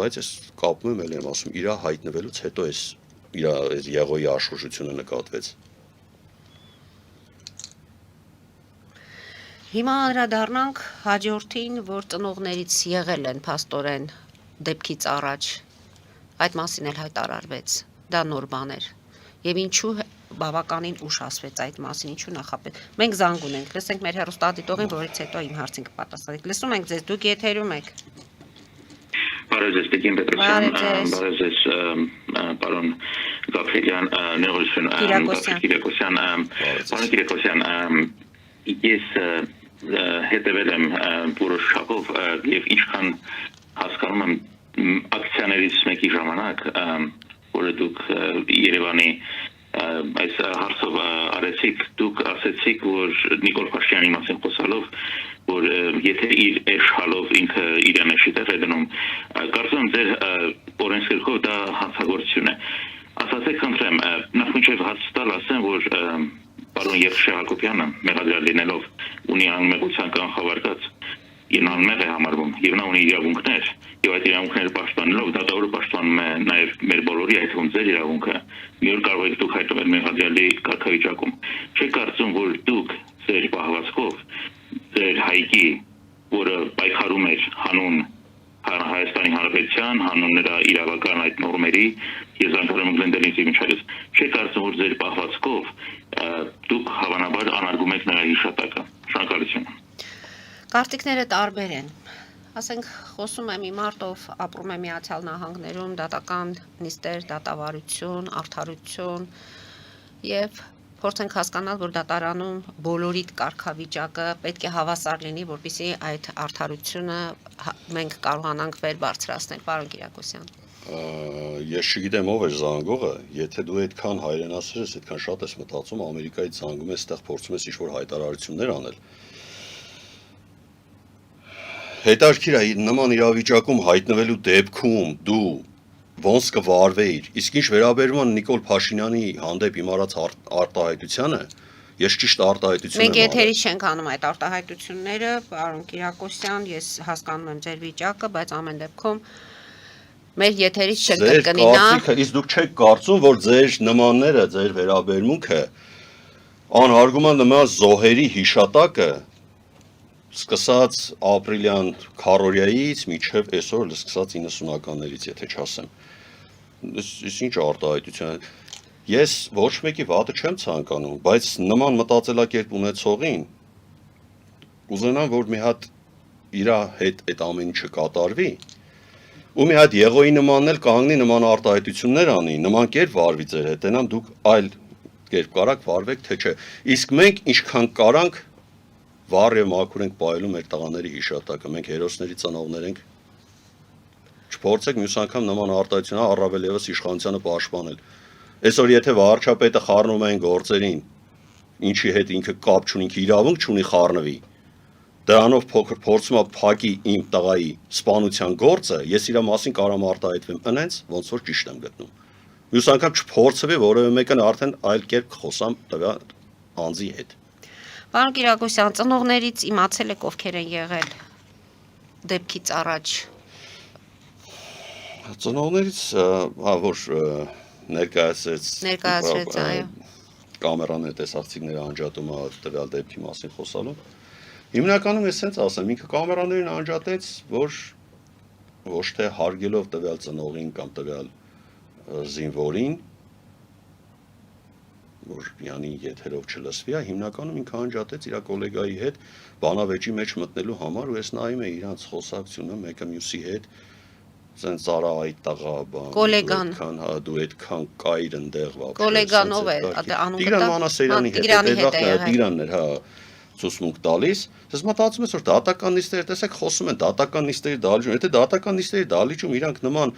բայց ես կապում եմ էլ եմ ասում, իրա հայտնվելուց հետո այս իր եղոյի աշխուժությունը նկատվեց։ Հիմա անդրադառնանք հաջորդին, որ ծնողներից եղել են փաստորեն դեպքից առաջ, այդ մասին էլ հայտարարվեց, դա նոր բան էր, եւ ինչու բավականին ուշ ասվեց այդ մասին, ինչու նախապես։ Մենք զանգ ունենք, լսենք մեր հեռուստադիտողին, որից հետո իմ հարցին կպատասխանեք։ Լսում ենք ձեզ, դուք եթերում եք։ Բարեզես Տիկին Պետրոսյան, բարեզես պարոն Գաբրիելյան, ներողություն, Կիրակոսյան, պարոն Կիրակոսյան, ես հետևել եմ որոշ չափով եւ ինչքան հասկանում եմ ակցիաներից մեկի ժամանակ, որը դուք Երևանի այս հարցով արեցիք, դուք ասեցիք, որ Նիկոլ Փաշինյանի մասին խոսալով, որ եթե իր էշհալով ինքը իրեն է շիտեր է դնում, կարծում եմ ձեր օրենսգրքով դա հանցագործություն է։ Ասացեք խնդրեմ, նախ մինչև հաց տալ ասեմ, որ պարոն Երշե Հակոբյանը մեղադրյալ լինելով ունի անմեղության կանխավարկած եւ անմեղ է համարվում եւ նա ունի իրավունքներ եւ այդ իրավունքները պաշտպանելով դատավորը պաշտպանում է նաեւ մեր բոլորի այդ ում ձեր իրավունքը մի օր կարող եք դուք հայտնվել մեղադրյալի կարգավիճակում չեք կարծում որ դուք ձեր պահվածքով ձեր հայկի որը պայքարում էր հանուն Հայաստանի Հանրապետության հանուն նրա իրավական այդ նորմերի եզրանկարում գլենդելից միջալից չեք կարծում որ ձեր պահվածքով դուք հավանաբար անարգում եք նրա հիշատակը շնորհակալություն Կարծիքները տարբեր են։ Ասենք խոսում եմ մի մարդ, ով ապրում է Միացյալ Նահանգներում, դատական նիստեր, դատավարություն, արդարություն եւ փորձենք հասկանալ, որ դատարանում բոլորիդ կարգավիճակը պետք է հավասար լինի, որպեսզի այդ արդարությունը մենք կարողանանք վեր բարձրացնել, պարոն Կիրակոսյան։ Ես չգիտեմ ով է զանգողը, եթե դու այդքան հայրենասեր ես, այդքան շատ ես մտածում, Ամերիկայից զանգում ես, այդտեղ փորձում ես ինչ-որ հայտարարություններ անել։ Հետարքիր է նման իրավիճակում հայտնվելու դեպքում դու ոնց կվարվեիր, իսկ ինչ վերաբերում է Նիկոլ Փաշինյանի հանդեպ իմ արած արտահայտությանը, ես ճիշտ արտահայտություն եմ Մենք եթերի չենք անում այդ արտահայտությունները, պարոն Կիրակոսյան, ես հասկանում եմ ձեր վիճակը, բայց ամեն դեպքում մեր եթերից չկրկնինա։ Իսկ դուք չեք կարծում, որ ձեր նմանները, ձեր վերաբերմունքը անհարգում է նման զոհերի հիշատակը սկսած ապրիլյան քարորիայից մինչև այսօր սկսած 90-ականներից, եթե չասեմ։ Իսկ ինչ արտահայտություն է։ Ես ոչ մեկի վատը չեմ ցանկանում, բայց նման մտածելակերպ ունեցողին ուզենամ, որ մի հատ իր հետ այդ ամեն ինչը կատարվի, ու մի հատ Եղոյի նմանն էլ կանգնի նման արտահայտություններ անի, նման կերպ վարվի ձեր հետ, այնամ դուք այլ կերպ կարաք վարվեք, թե չէ։ Իսկ մենք ինչքան կարանք վառ եւ մաքուր ենք պահելու մեր տղաների հիշատակը, մենք հերոսների ծնողներ ենք։ Չփորձեք մյուս անգամ նման արտահայտություն առավել եւս իշխանությանը պաշտպանել։ Այսօր եթե վարչապետը խառնում են գործերին, ինչի հետ ինքը կապ չունի, ինքը իրավունք չունի խառնվի, դրանով փոքր փորձում է փակի իմ տղայի սպանության գործը, ես իր մասին կարամ արտահայտվեմ, այնց ոնց որ ճիշտ եմ գտնում։ Մյուս անգամ չփորձվի որևէ մեկն արդեն այլ կերպ խոսամ տվյալ անձի հետ։ Պարոն Կիրակոսյան, ծնողներից իմացել եք ովքեր են եղել դեպքից առաջ։ Ծնողներից, որ ներկայացրեց, այո։ Կամերան է տեսախցիկները անջատում է տվյալ դեպքի մասին խոսալու։ Հիմնականում ես sense ասեմ, ինքը կամերաներին անջատեց, որ ոչ թե հարգելով տվյալ ծնողին կամ տվյալ զինվորին, որ յանի եթերով չլսվի, հիմնականում ինքը անջատեց իր գոլեգայի հետ բանավեճի մեջ մտնելու համար ու ես նայում եմ իրանց խոսակցությունը մեկը մյուսի հետ սենց ծառա այդ տղա բան դու այդքան կայր ընդեղ վապ գոլեգանով է Տիգրան Մանասերյանի հետ Տիգրանն էր ցուսմունք տալիս ես մտածում ես որ դատական նիստերը տեսեք խոսում են դատական նիստերի դալիճում եթե դատական նիստերի դալիճում իրանք նման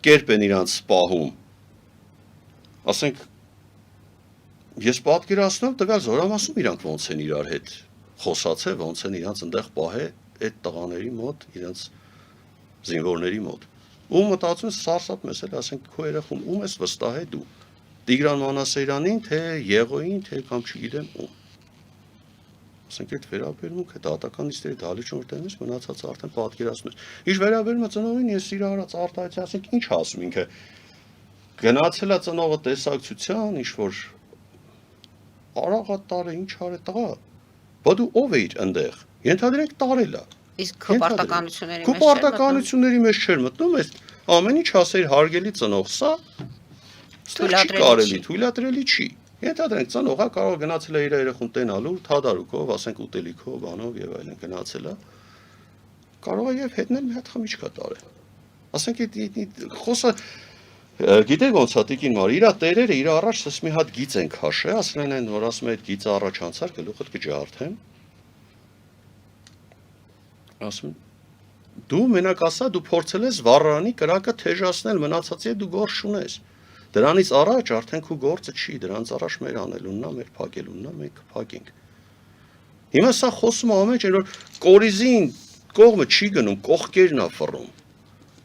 կերպ են իրանց սպահում ասենք Ես պատկերացնում տվյալ զորամասում իրանք ոնց են իրար հետ խոսացել, ոնց են իրանց ընդեղ պահել այդ տղաների մոտ, իրանց զինվորների մոտ։ Ու մտածում ես սարսափ ես էլ ասենք քո երախում ում ես վստահել դու։ Տիգրան Մանասերյանին, թե Եղոյին, թե կամ չգիտեմ ում։ Ասենք այդ վերաբերմունքը դատական նիստերի դալիճում որտեղ ես մնացած արդեն պատկերացնում ես։ Ինչ վերաբերում է ծնողին, ես իր արած արտահայտության, ասենք ինչ ասում ինքը գնացել է ծնողը տեսակցության, ինչ որ Արաղա տարը ինչ արե տղա, բա դու ով էիր ընդեղ, ենթադրենք տարել է։ Իսկ քո պարտականությունների մեջ չէր մտնում, այս ամեն ինչ ասեիր հարգելի ծնող, սա թույլատրելի չի։ Ենթադրենք ծնողը կարող գնացել է իր երեխուն տենալու, թադարուկով, ասենք ուտելիքով, բանով եւ այլն գնացել է։ Կարող է եւ հետնել մի հատ խմիչք տարել։ Ասենք խոսը գիտեք ոնց է տիկին մար, իր տերերը իր առաջ ասես մի հատ գիծ են քաշե, ասեն են որ ասում է այդ գիծը առաջ անցար գլուխդ կջարդեմ։ Ասում դու մենակ ասա դու փորձել ես վառարանի կրակը թեժացնել, մնացածի դու գործ չունես։ Դրանից առաջ արդեն քո գործը չի, դրանից առաջ մեր անելունն է, մեր փակելունն է, մենք կփակենք։ Հիմա սա խոսում է ամեն ինչ, որ կորիզին կողմը չի գնում, կողքերն է ֆռում։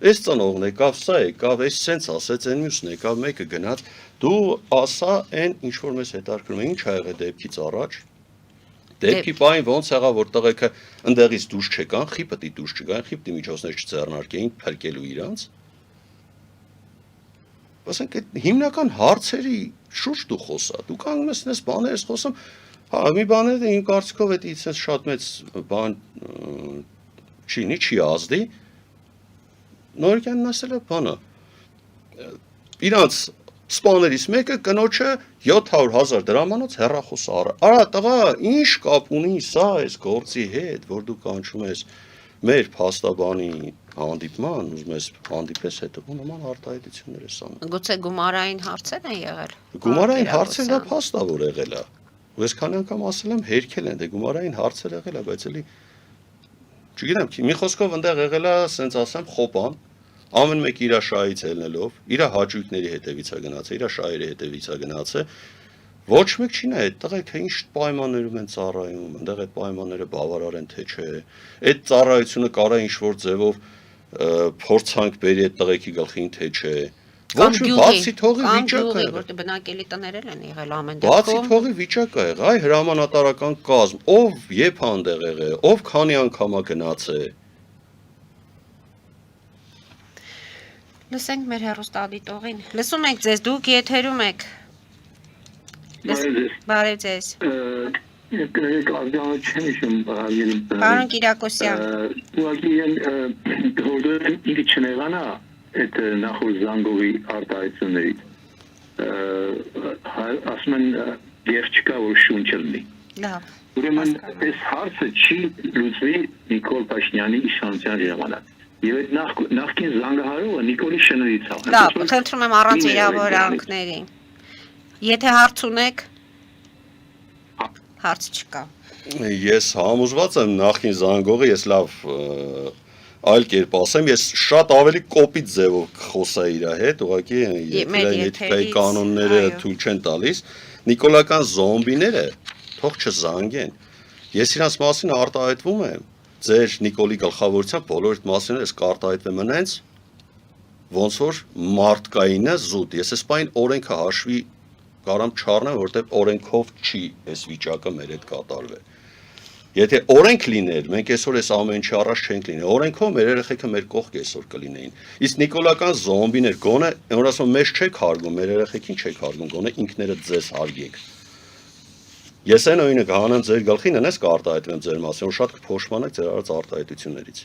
Այս ծնողն եկավ, սա եկավ, այս սենց ասեց, այն մյուսն եկավ, մեկը գնաց, դու ասա այն ինչ որ մեզ հետաքրքրում է, ինչ ա եղել դեպքից առաջ։ Դեպքի պահին ոնց եղավ, որ տղեկը ընդեղից դուրս չեկան, խիպտի դուրս չգան, խիպտի միջոցներ չձեռնարկեին փրկելու իրանց։ Ասենք այդ հիմնական հարցերի շուրջ դու խոսա, դու կանգնում ես այնպես բաներ ես խոսում, հա մի բաները իմ կարծիքով այդ ինձ շատ մեծ բան չի ազդի։ Նորիկյանն ասել է բանը, իրանց սպաներից մեկը կնոջը 700,000 դրամանոց հեռախոս արա տղա, ինչ կապ ունի սա այս գործի հետ, որ դու կանչում ես մեր փաստաբանի հանդիպման, ուզում ես հանդիպես հետո նման արտահայտություններ ես անում։ Գուցե գումարային հարցեր են եղել։ Գումարային հարցերը դա փաստավոր եղել է։ Ու ես քանի անգամ ասել եմ հերքել են, դե գումարային հարցեր եղել է, բայց էլի չգիտեմ, մի խոսքով այնտեղ եղել է, ասենց ասեմ, խոպան, ամեն մեկ իր շահից ելնելով, իր հաճույքների հետևից է գնացել, իր շահերի հետևից է գնացել, ոչ մեկ չի նայ այդ տղեկը ինչ պայմաններում են ծառայում, այնտեղ այդ պայմանները բավարար են թե չէ, այդ ծառայությունը կարա ինչ-որ ձևով փորձանք բերի այդ տղեկի գլխին թե չէ, ոչ մի բացի թողի վիճակը է, որտեղ բնակելի տներել են եղել ամեն դեպքում։ Բացի դեպքում։ թողի վիճակը է, այ հրամանատարական կազմ, ով երբ հանդեղ եղել, ով քանի անգամ է գնացել։ Լսենք մեր հեռուստադիտողին։ Լսում ենք ձեզ, դուք եթերում եք։ Բարև ձեզ։ Պարոն Կիրակոսյան։ Ուղղակի հորդորեն ինքը չնեղանա այդ նախորդ զանգովի արտահայտություններից։ Ասում են երբ չկա որ շունչ լինի։ Լավ։ Ուրեմն այս հարցը չի լուծվի Նիկոլ Փաշինյանի իշխանության ժամանակ։ Եվ այդ նախկին զանգահարողը Նիկոլի շնորհիվ է։ Լավ, խնդրում եմ առանց իրավարանքների։ Եթե հարց ունեք, հարց չկա։ Ես համոզված եմ նախին զանգողը, ես լավ այլ կերպ ասեմ, ես շատ ավելի կոպիտ ձևով խոսայի իր հետ, ուղղակի եթիկայի կանոնները թույլ չեն տալիս, նիկոլական զոմբիները թող չզանգեն։ Ես իրանց մասին արտահայտվում եմ, ձեր Նիկոլի գլխավորությամբ բոլոր այդ մասին ես կարտահայտվեմ այնց, ոնց որ մարդկայինը զուտ։ Ես այս պայն օրենքը հաշվի կարամ չառնեմ, որտեղ օրենքով չի այս վիճակը մեր հետ կատարվել։ Եթե օրենք լիներ, մենք այսօր այս ամեն ինչի առաջ չենք լինի։ Օրենքով մեր երեխեքը մեր կողք այսօր կլինեին։ Իսկ նիկոլական զոմբիներ գոնե, որ ասում մեզ չեք հարգում, մեր երեխեքին չեք հարգում, գոնե ինքներդ ձեզ հարգեք։ Ես այն օրինը կհանեմ ձեր գլխին, այնպես կարտահայտվեմ ձեր մասին, որ շատ կփոշմանեք ձեր արած արտահայտություններից։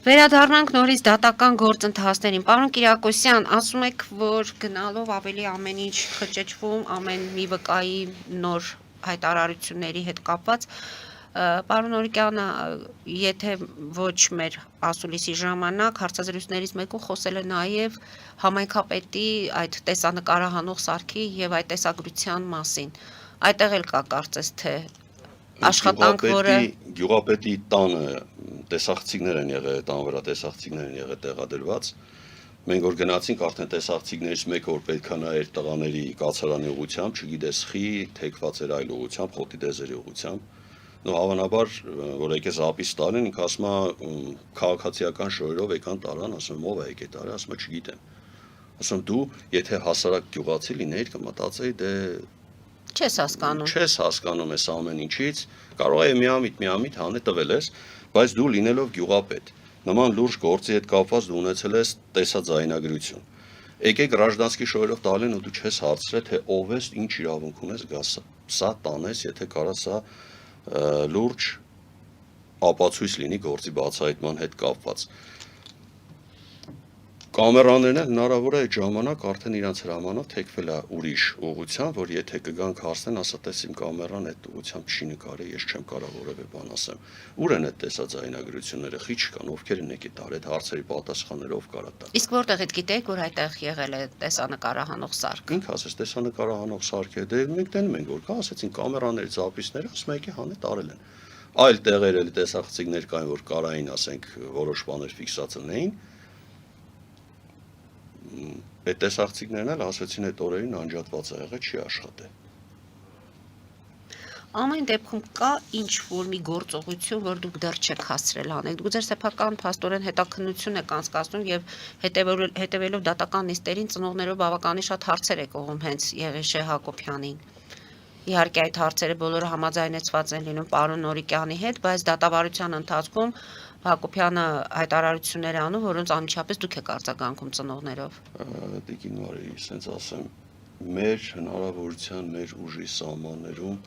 Վերադառնանք նորից դատական գործընթացներին։ Պարոն Կիրակոսյան, ասում եք, որ գնալով ավելի ամեն ինչ խճճվում, ամեն մի վկայի նոր հայտարարությունների հետ կապված, պարոն Օրիկյանը, եթե ոչ մեր ասուլիսի ժամանակ հարցազրույցներից մեկում խոսել է նաև համայնքապետի այդ տեսանկարահանող սարքի եւ այդ տեսագրության մասին։ Այդտեղ էլ կա կարծես թե աշխատանք, որը գյուղապետի տանը տեսախցիկներ են եղել, տան վրա տեսախցիկներ են եղել տեղադրված։ Մենք որ գնացինք արդեն տեսախցիկներից մեկը որ պետքա նայեր տղաների կացարանի ուղությամբ, չգիտես խի, թեքված էր այլ ուղությամբ, խոտի դեզերի ուղությամբ։ Նո հավանաբար որ եկես ապիս տարին, ինքը ասում է քաղաքացիական շորերով եկան տարան, ասում եմ ով է եկե տարը, ասում է չգիտեմ։ Ասում դու եթե հասարակ գյուղացի լինեիր կմտածեի դե չես հասկանում։ Չես հասկանում ես ամեն ինչից, կարող է միամիտ հանե տվել ես, բայց դու լինելով գյուղապետ, նման լուրջ գործի հետ կապված դու ունեցել ես տեսաձայնագրություն։ Եկեք գражданский շորերով տալին ու դու չես հարցրել թե ով ես, ինչ իրավունք ունես գաս սա տանես, եթե կարա սա լուրջ ապացույց լինի գործի բացահայտման հետ կապված։ Կամերաներն էլ հնարավոր է այդ ժամանակ արդեն իրանց հրամանով թեքվել է ուրիշ ուղղությամբ, որ եթե կգանք հասնեն, ասա տես իմ կամերան այդ ուղղությամբ չի նկարի, ես չեմ կարող որևէ բան ասեմ։ Ուր են այդ տեսած ձայնագրությունները, խիչ կան, ովքեր են եկել տար այդ հարցերի պատասխանները ով կարա տա։ Իսկ որտեղից գիտեք, որ այդտեղ եղել է տեսանկարահանող սարք։ Ինք ասես տեսանկարահանող սարք է, դե մենք տենում ենք որ կա, ասեցին կամերաների զապիսները, ասում եկի հանե տարել են։ Այլ տեղեր էլ տեսախցիկներ կային, որ կարային, ասենք, որոշ բաներ ֆիքսած լինեին։ Այդ տեսախցիկներն էլ ասեցին այդ օրերին անջատված ա եղել, չի աշխատել։ Ամեն դեպքում կա ինչ-որ մի գործողություն, որ դուք դեռ չեք հասցրել անել։ Դուք ձեր սեփական փաստորեն հետաքննություն եք անցկացնում եւ հետեւելով դատական նիստերին ծնողներով բավականին շատ հարցեր եք ուղղում հենց Եղիշե Հակոբյանին։ Իհարկե այդ հարցերը բոլորը համաձայնեցված են լինում պարոն Նորիկյանի հետ, բայց դատավարության ընթացքում Հակոբյանը հայտարարություններ է անում, որոնց անմիջապես դուք եք արձագանքում ծնողներով։ Տիկին Մարի, ասենց ասեմ, մեր հնարավորության, մեր ուժի սահմաններում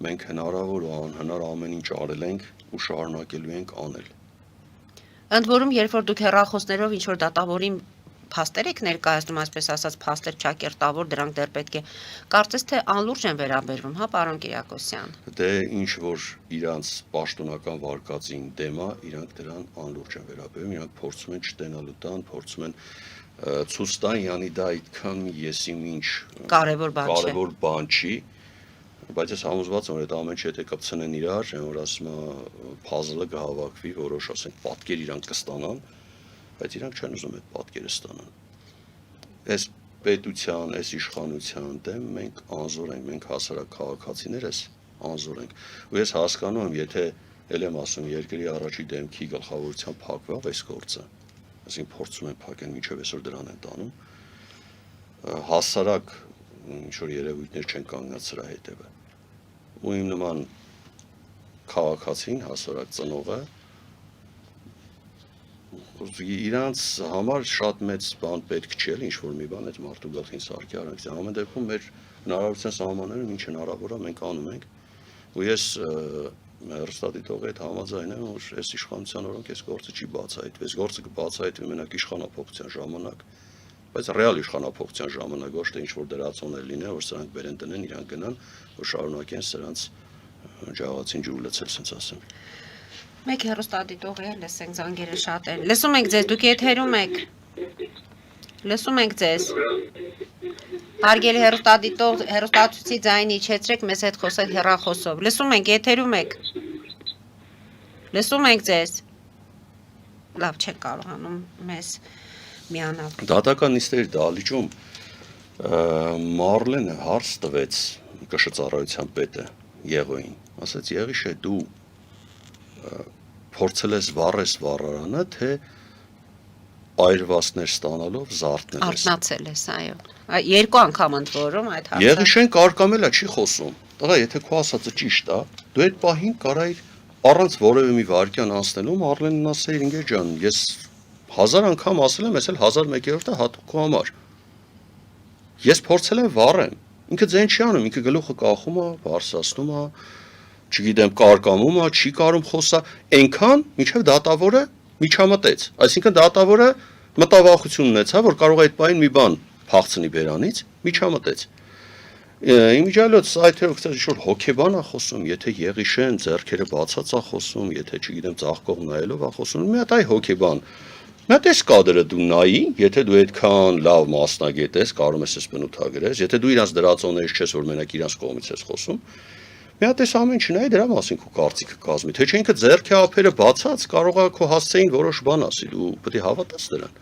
մենք հնարավոր ու անհնար ամեն ինչ արել ենք ու շարունակելու ենք անել։ Ընդ որում, երբ որ դուք հեռախոսներով ինչ-որ դատավորին փաստեր եք ներկայացնում, այսպես ասած, փաստեր ճակերտավոր, դրանք դեռ պետք է կարծես թե անլուրջ են վերաբերվում, հա, պարոն Կիրակոսյան։ Դե ինչ որ իրանց պաշտոնական վարկածին դեմ է, իրանք դրան անլուրջ են վերաբերում, իրանք փորձում են չտենալու տան, փորձում են ցույց տան, յանի դա այդքան եսիմ ինչ կարևոր բան չի, բայց ես համոզված եմ, որ այդ ամեն ինչը եթե կպցնեն իրար, որ ասում է փազլը կհավաքվի, որոշ ասենք պատկեր իրանք կստանան, բայց իրանք չեն ուզում այդ պատկերը ստանան։ Այս պետության, այս իշխանության դեմ մենք անզոր ենք, մենք հասարակ քաղաքացիներս անզոր ենք։ Ու ես հասկանում եմ, եթե ել եմ ասում երկրի առաջի դեմքի գլխավորության փակվավ այս գործը, այսինքն փորձում են փակել մինչև այսօր դրան են տանում, հասարակ ինչ որ երևույթներ չեն կանգնած սրա հետևը։ Ու իմ նման քաղաքացին, հասարակ ծնողը իրանց համար շատ մեծ բան պետք չէ, ինչ որ մի բան այդ մարդու գլխին սարքի արանք։ Ամեն դեպքում մեր հնարավորության սահմաններում ինչ հնարավոր է մենք անում ենք։ Ու ես հեռուստադիտողի հետ համաձայն եմ, որ այս իշխանության օրոք այս գործը չի բացահայտվի։ Այս գործը կբացահայտվի մենակ իշխանափոխության ժամանակ, բայց ռեալ իշխանափոխության ժամանակ ոչ թե ինչ որ դրացոներ լինեն, որ սրանք բերեն տնեն, իրանք գնան, որ շարունակեն սրանց ջաղացին ջուր լցել, ասենց ասեմ։ Մեկ հեռուստադիտողի է, լսենք զանգերը շատ են։ Լսում ենք ձեզ, դուք եթերում եք։ Լսում ենք ձեզ։ Հարգելի հեռուստադիտող, հեռուստացույցի ձայնը իջեցրեք, մեզ հետ խոսեք հեռախոսով։ Լսում ենք, եթերում եք։ Լսում ենք ձեզ։ Լավ, չեք կարողանում մեզ միանալ։ Դատական նիստերի դահլիճում Մարլենը հարց տվեց կշռծառայության պետը Եղոյին, ասաց Եղիշե դու փորձել ես վառես վառարանը, թե այրվածներ ստանալով զարթնել ես։ Արթնացել ես, այո։ Երկու անգամ ընդ որում այդ հարցը։ Եղիշեն կարկամել է, չի խոսում։ Տղա, եթե քո ասածը ճիշտ է, դու այդ պահին կարայիր առանց որևէ մի վարքյան անցնելու Մարլենն ասեիր ինգեր ջան, ես 1000 անգամ ասել եմ, ես էլ 1001-րդը հատուկ քո համար։ Ես փորձել եմ վառեմ։ Ինքը ձեն չի անում, ինքը գլուխը կախում է, բարձրացնում է, չգիտեմ, կարկամում է, չի կարում խոսա, այնքան, մինչև դատավորը միջամտեց։ Այսինքն դատավորը մտավախություն ունեցավ, որ կարող է այդ պահին մի բան փախցնի բերանից, միջամտեց։ Իմիջիալոց այդ թերոքսը ինչ-որ հոգեբան է խոսում, եթե Եղիշեն ձեռքերը բացած է խոսում, եթե չգիտեմ ծաղկող նայելով է խոսում, մի հատ այ հոգեբան։ Մի հատ էս կադրը դու նայի, եթե դու այդքան լավ մասնագետ ես, կարող ես բնութագրես, եթե դու իրանց դրածոներից չես, որ մենակ իրանց կողմից ես խոսում, մի հատ էս ամեն ինչն է, դրա մասին քո կարծիքը կազմի, թե չէ ինքը ձեռքի ափերը բացած կարող է քո հասցեին որոշ բան ասի, դու պետք է հավատաս դրան։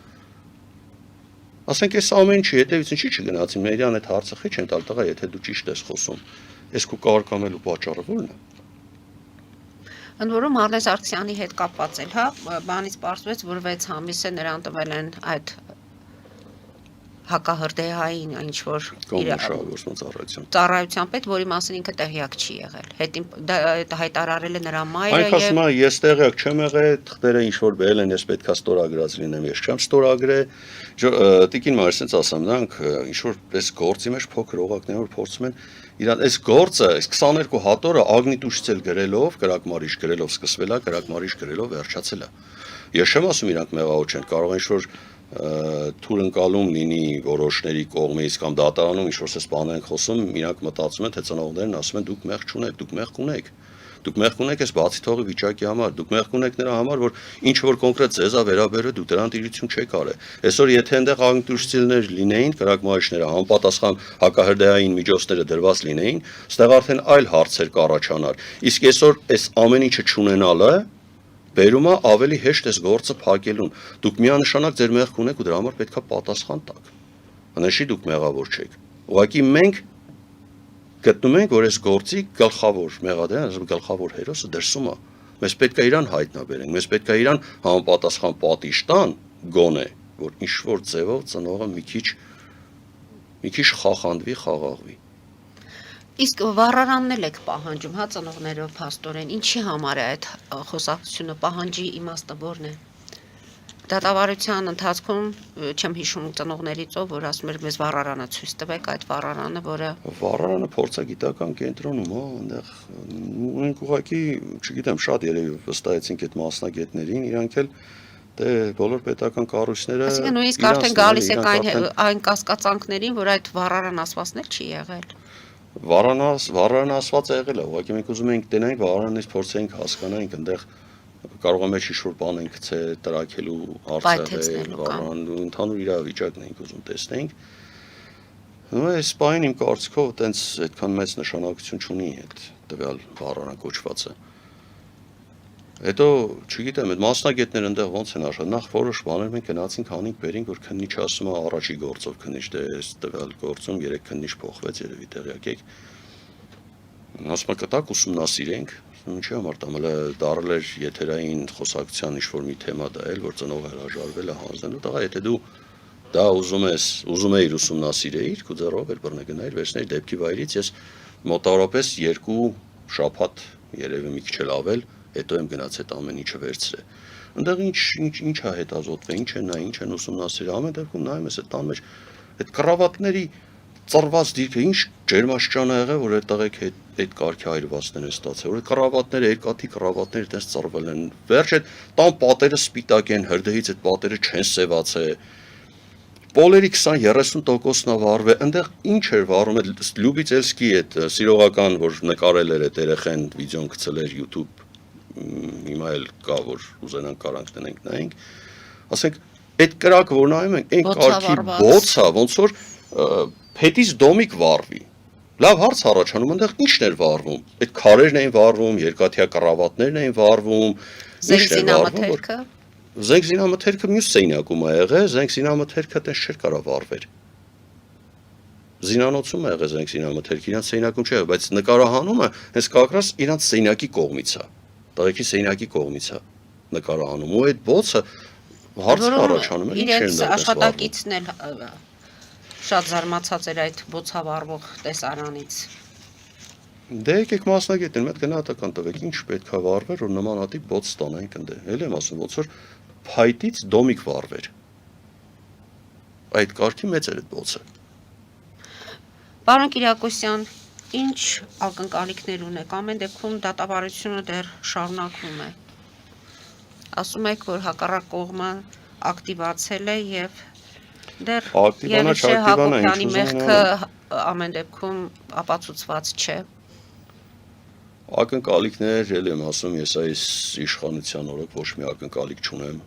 Ասենք այս ամեն ինչի հետևից ինչի չգնացին, մերյան այդ հարցը խի չեն տալ տղա, եթե դու ճիշտ ես խոսում, այս քո կարկամելու պատճառը ո՞րն է։ Ընդ որում Մարլեն Սարգսյանի հետ կապված էլ, հա, բանից պարզվեց, որ 6 ամիս է նրան տվել են այդ հակահրդեհային ինչ որ ծառայության պետ, որի մասին ինքը տեղյակ չի եղել։ Դա հայտարարել է նրա մայրը եւ ասում է ես տեղյակ չեմ եղել, թղթերը ինչ որ բերել են, ես պետքա ստորագրած լինեմ, ես չեմ ստորագրել։ Տիկին մայր, ասենց ասեմ, նրանք ինչ որ այս գործի մեջ փոքր օղակներ որ փորձում են իրան այս գործը, այս 22 հատորը ագնիտուշցել գրելով, կրակմարիչ գրելով սկսվել է, կրակմարիչ գրելով վերջացել է։ Ես չեմ ասում իրանք մեղավոր չեն, կարող են ինչ որ թուրընկալում լինի որոշների կողմից կամ դատարանում ինչ-որ բան են խոսում, իրանք մտածում են, թե ծնողներն ասում են դուք մեղք չունեք, դուք մեղք ունեք։ Դուք մեղք ունեք այս բացի թողի վիճակի համար, դուք մեղք ունեք նրա համար, որ ինչ որ կոնկրետ ձեզա վերաբերը դուք դրան տիրություն չեք արել։ Այսօր եթե այնտեղ անկյունություններ լինեին, կրակմարիչները համապատասխան հակահրդեհային միջոցները դրված լինեին, ստեղ արդեն այլ հարցեր կառաջանար։ Իսկ այսօր այս ամեն ինչը չունենալը բերում է ավելի հեշտ այս գործը փակելուն։ Դուք միանշանակ ձեր մեղք ունեք ու դրա համար պետքա պատասխան տաք։ Հնեշի դուք մեղավոր չեք։ Ուղղակի մենք գտնում ենք, որ այս գործի գլխավոր մեղադրանքը, գլխավոր հերոսը դրսում է։ Մեզ պետք է իրան հայտնաբերենք, մեզ պետք է իրան համապատասխան պատիժ տան, գոնե, որ ինչ-որ ձևով ծնողը մի քիչ խախանդվի, խաղաղվի։ Իսկ վառարանն էլ եք պահանջում, հա ծնողներով փաստորեն, ինչի համար է այդ խոսակցությունը պահանջի իմաստը որն է։ Դատավարության ընթացքում չեմ հիշում ծնողներից ով որ ասում էր մեզ վառարանը ցույց տվեք այդ վառարանը, որը Վառարանը փորձագիտական կենտրոնում, հա, այնտեղ ունենք ուղղակի, չգիտեմ, շատ երևի վստահեցինք այդ մասնագետներին, իրանք էլ դե բոլոր պետական կառույցները այսինքն նույնիսկ արդեն գալիս եք այն կասկածանքներին, որ այդ վառարան ասվածն էլ չի եղել։ Վառարան ասված է եղել է, ուղղակի մենք ուզում էինք տենանք վառարանից փորձեինք հասկանանք այնտեղ կարող է մեջ ինչ-որ բան ենք գցել, տրակելու արծեղը, վառարան ընդհանուր իրավիճակն ենք ուզում տեսնենք։ Այս բանին իմ կարծիքով այտենց այդքան մեծ նշանակություն չունի այդ տվյալ վառարան կոչվածը։ Հետո, չգիտեմ, այդ մասնագետները այնտեղ ոնց են աշխատում, նախ որոշ բաներ մենք գնացինք հանինք բերինք, որ քննիչը ասում է առաջի գործով քննիչ, դե այս տվյալ գործում 3 քննիչ փոխվեց, երևի տեղյակ եք։ Ասում է կտակ ուսումնասիրենք, ինչի համար տամելը դարել էր եթերային խոսակցության ինչ-որ մի թեմա դա էլ, որ ծնողը հրաժարվել է հանձնելու, տղա, եթե դու դա ուզում էիր ուսումնասիրեիր, քո ձեռով էլ բռնեգնայիր, վերցնեիր դեպքի վայրից, ես մոտավորապես 2 շաբաթ երևի մի քիչ էլ ավել, հետո եմ գնաց այդ ամեն ինչը վերցրել։ Այնտեղ ինչ է հետազոտվել, ինչ է նա, ինչ են ուսումնասիրել, ամեն դեպքում նայում ես այդ տան մեջ այդ կռավատների ծռված դիրքը ինչ ջերմաշճան ա եղել, որ այդ տղեկ այդ կարգի այրվածներ են ստացել, որ կռավատները, երկաթի կռավատները այդպես ծռվել են։ Վերջ այդ տան պատերը սպիտակ են, հրդեհից այդ պատերը չեն սևացել։ Պոլերի 20-30%-ն է վառվել, այնտեղ ինչ էր վառում, այդ Լյուբիցելսկի այդ սիրողական, որ նկարել էր այդ երեխեն, վիդեոն գցել էր YouTube, հիմա էլ կա, որ ուզենանք կարանք տնենք նայենք, ասենք, այդ կրակը, որ նայում ենք, այն կարգի բոցա, ոնց որ փետից դոմիկ վառվի։ Լավ հարց առաջանում, այնտեղ ինչն էր վառվում։ Այդ քարերն էին վառվում, երկաթյա կռավատներն էին վառվում, զենքզինամթերքը։ Զենքզինամթերքը մյուս սենյակում է եղել, զենքզինամթերքը տես չէր կարող վառվել։ Զինանոցում է եղել զենքզինամթերքը, իրանց սենյակում չէ, բայց նկարահանումը հենց կակրաս իրանց սենյակի կողմից է։ Տղեկի սենյակի կողմից է նկարահանում։ Ու այդ բոցը հարց առաջանում է, ինչ են դա աշխատակիցն էլ շատ զարմացած էր այդ բոցավառվող տեսարանից։ Դե եկեք մասնագետներ, մեկ գնահատական տվեք, ինչ պետք է վառվեր, որ նմանատիպ բոց ստանանք ընդ։ Էլ եմ ասում, ոնց որ փայտից դոմիկ վառվեր։ Այդ կարգի մեծ էր այդ բոցը։ Պարոն Կիրակոսյան, ինչ ակնկալիքներ ունեք, ամեն դեպքում դատավարությունը դեռ շարունակվում է։ Ասում եք, որ հակառակ կողմը ակտիվացել է եւ դեռ Հակոբյանի մեղքը ամեն դեպքում ապացուցված չէ։ Ակնկալիքներ, ել եմ ասում, ես այս իշխանության օրոք ոչ մի ակնկալիք չունեմ։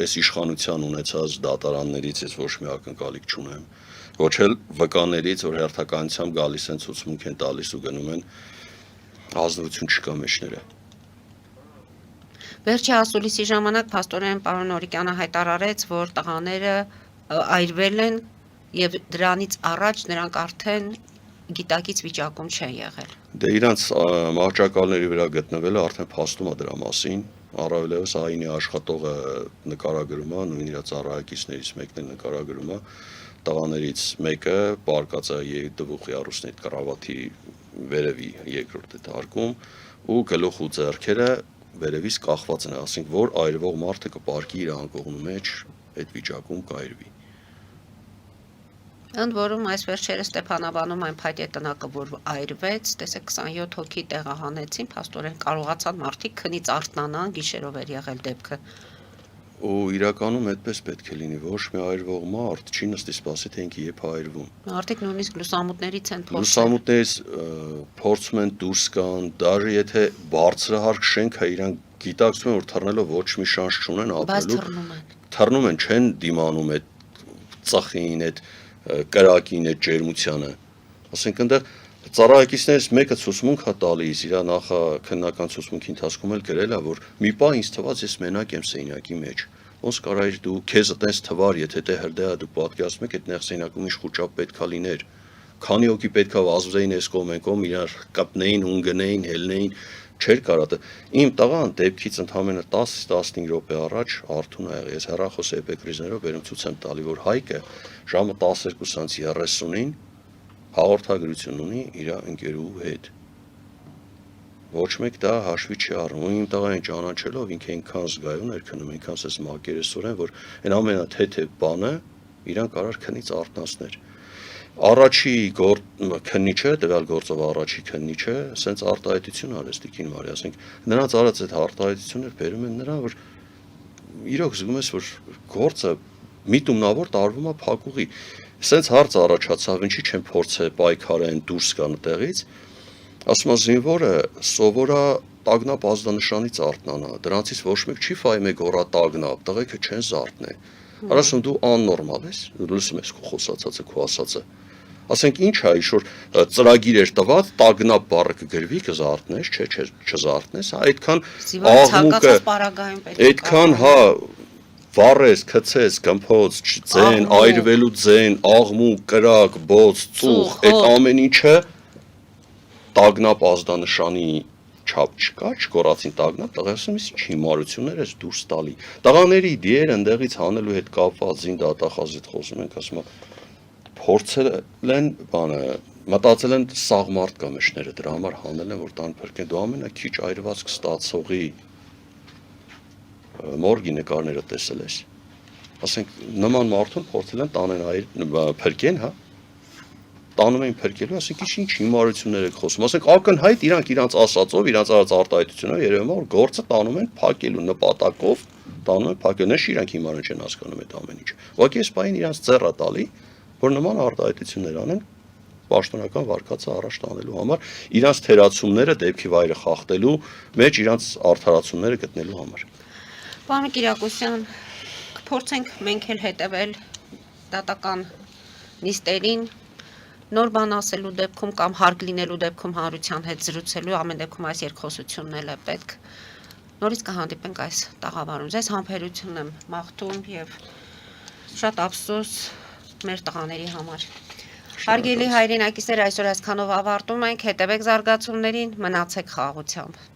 Այս իշխանության ունեցած դատարաններից ես ոչ մի ակնկալիք չունեմ։ Ոչ էլ վկաներից, որ հերթականությամբ գալիս են ցուցմունք են տալիս ու գնում են ազնվություն չկա մեջները։ Վերջի ասուլիսի ժամանակ փաստորեն պարոն Օրիկյանը հայտարարեց, որ տղաները այրվել են եւ դրանից առաջ նրանք արդեն գիտակից վիճակում չեն եղել։ Դե իրանց մահճակալների վրա գտնվելը արդեն փաստում է դրա մասին, առավելևս ԱԻՆ-ի աշխատողը նկարագրում է, նույն իր ծառայակիցներից մեկն է նկարագրում է, տղաներից մեկը պարկած է դվուխի առուսնի այդ կռավատի վերևի երկրորդ այդ հարկում ու գլուխ ու ձեռքերը վերևից կախված են, ասենք որ այրվող մարդը կպարկի իր անկողնու մեջ այդ վիճակում կայրվի։ Ընդ որում այս վերջերս Ստեփանավանում այն փայտե տնակը, որ այրվեց, տեսեք 27 հոգի տեղահանեցին, փաստորեն կարողացան մարդիկ քնից արթնանան, գիշերով էր եղել դեպքը։ ու իրականում այդպես պետք է լինի, ոչ մի այրվող մարդ չի նստի սպասի, թե ինքը երբ այրվում։ Մարդիկ նույնիսկ լուսամուտներից են փորձում։ Լուսամուտներից փորձում են դուրս գան, դաժե եթե բարձրահարկ շենք է իրան գիտակցում են, որ թռնելով ոչ մի շանս չունեն ապրելու։ Թռնում են, չեն դիմանում այդ ծխին, այդ կրակին, այդ ջերմությանը։ Ասենք այնտեղ ծառայակիցներից մեկը ցուցմունք է տալիս, իր նախաքննական ցուցմունքի ընթացքում էլ գրել է, որ մի պահ ինձ թվաց ես մենակ եմ սենյակի մեջ։ Ոնց կարայր դու քեզ այտենց թվար, եթե դե հրդեհը դու պատկերացնում ես, այդ նեղ սենյակում ինչ խոճապ պետքա լիներ։ Քանի հոգի պետքա վազվեին այս կողմ են կողմ իրար կապնեին, ունգնեին, հելնեին, չէր կարա։ Իմ տղան դեպքից ընդամենը 10-15 րոպե առաջ արթուն ա եղել։ Ես հեռախոսի էպեկրիզներով վերում ցույց եմ տալի, որ Հայկը ժամը 12:30-ին հաղորդագրություն ունի իր ընկերուհու հետ։ Ոչ մեկ դա հաշվի չի առնում։ Իմ տղային ճանաչելով ինքը այնքան զգայուն էր քնում, այնքան ասես մակերեսորեն, որ այն ամենաթեթև բանը իրան կարար քնից արթնացներ։ Առաջի քննիչը, տվյալ գործով առաջի քննիչը, սենց արտահայտություն արեց Տիկին Մարի, ասենք, նրանց արած այդ արտահայտությունները բերում են նրան, որ իրոք զգում ես, որ գործը միտումնավոր տարվում է փակուղի։ Սենց հարց առաջացավ, ինչի չեն փորձել պայքարեն դուրս գան տեղից, ասում է զինվորը սովորա տագնապ ազդանշանից արթնանա, դրանցից ոչ մեկ չի ֆայմե գորա տագնապ, տղեկը չեն զարթնե։ Ասում դու աննորմալ ես, լսում ես քո խոսածածը, քո ասածը։ Ասենք ինչ է, ինչ-որ ծրագիր էր տված, տագնապ բառը կգրվի, կզարթնես, չէ, չզարթնես, այդքան աղմուկը, այդքան հա վառես, քցես, գմփոց, ձեն, այրվելու ձեն, աղմուկ, կրակ, բոց, ծուխ, այդ ամեն ինչը տագնապ ազդանշանի չափ չկա, չկորացին տագնապ, տղասում ես ինչ հիմարություններ ես դուրս տալի։ Տղաների դիեր ընդեղից հանելու հետ կապված զին դատախազից խոսում ենք, ասում եմ, փորձել են բանը, մտածել են սաղ մարդ կա մեջները, դրա համար հանել են, որ տան փրկեն, դու ամենաքիչ այրվածք ստացողի մորգի նկարները տեսել ես։ Ասենք նման մարդուն փորձել են տանեն փրկեն, հա։ Տանում էին փրկելու, ասենք ինչ հիմարություններ եք խոսում։ Ասենք ակնհայտ իրանք իրանց ասածով, իրանց արած արտահայտությունով երևում է, որ գործը տանում են փակելու նպատակով, տանում են փակելու, նշ իրանք հիմարը չեն հասկանում այդ ամեն ինչը։ Ուղղակի այս պահին իրանց ձեռը տալի, որ նման արտահայտություններ անեն պաշտոնական վարկածը առաջ տանելու համար, իրանց թերացումները դեպքի վայրը խախտելու մեջ իրանց արդարացումները գտնելու համար։ Պարոն Կիրակոսյան, կփորձենք մենք էլ հետևել դատական նիստերին, նոր բան ասելու դեպքում կամ հարկ լինելու դեպքում հանրության հետ զրուցելու, ամեն դեպքում այս երկխոսությունն էլ է պետք։ Նորից կհանդիպենք այս տաղավարում։ Ձեզ համբերություն եմ մաղթում եւ շատ ափսոս մեր տղաների համար։ Հարգելի հայրենակիցներ, այսօր այսքանով ավարտում ենք, հետևեք զարգացումներին, մնացեք խաղաղությամբ։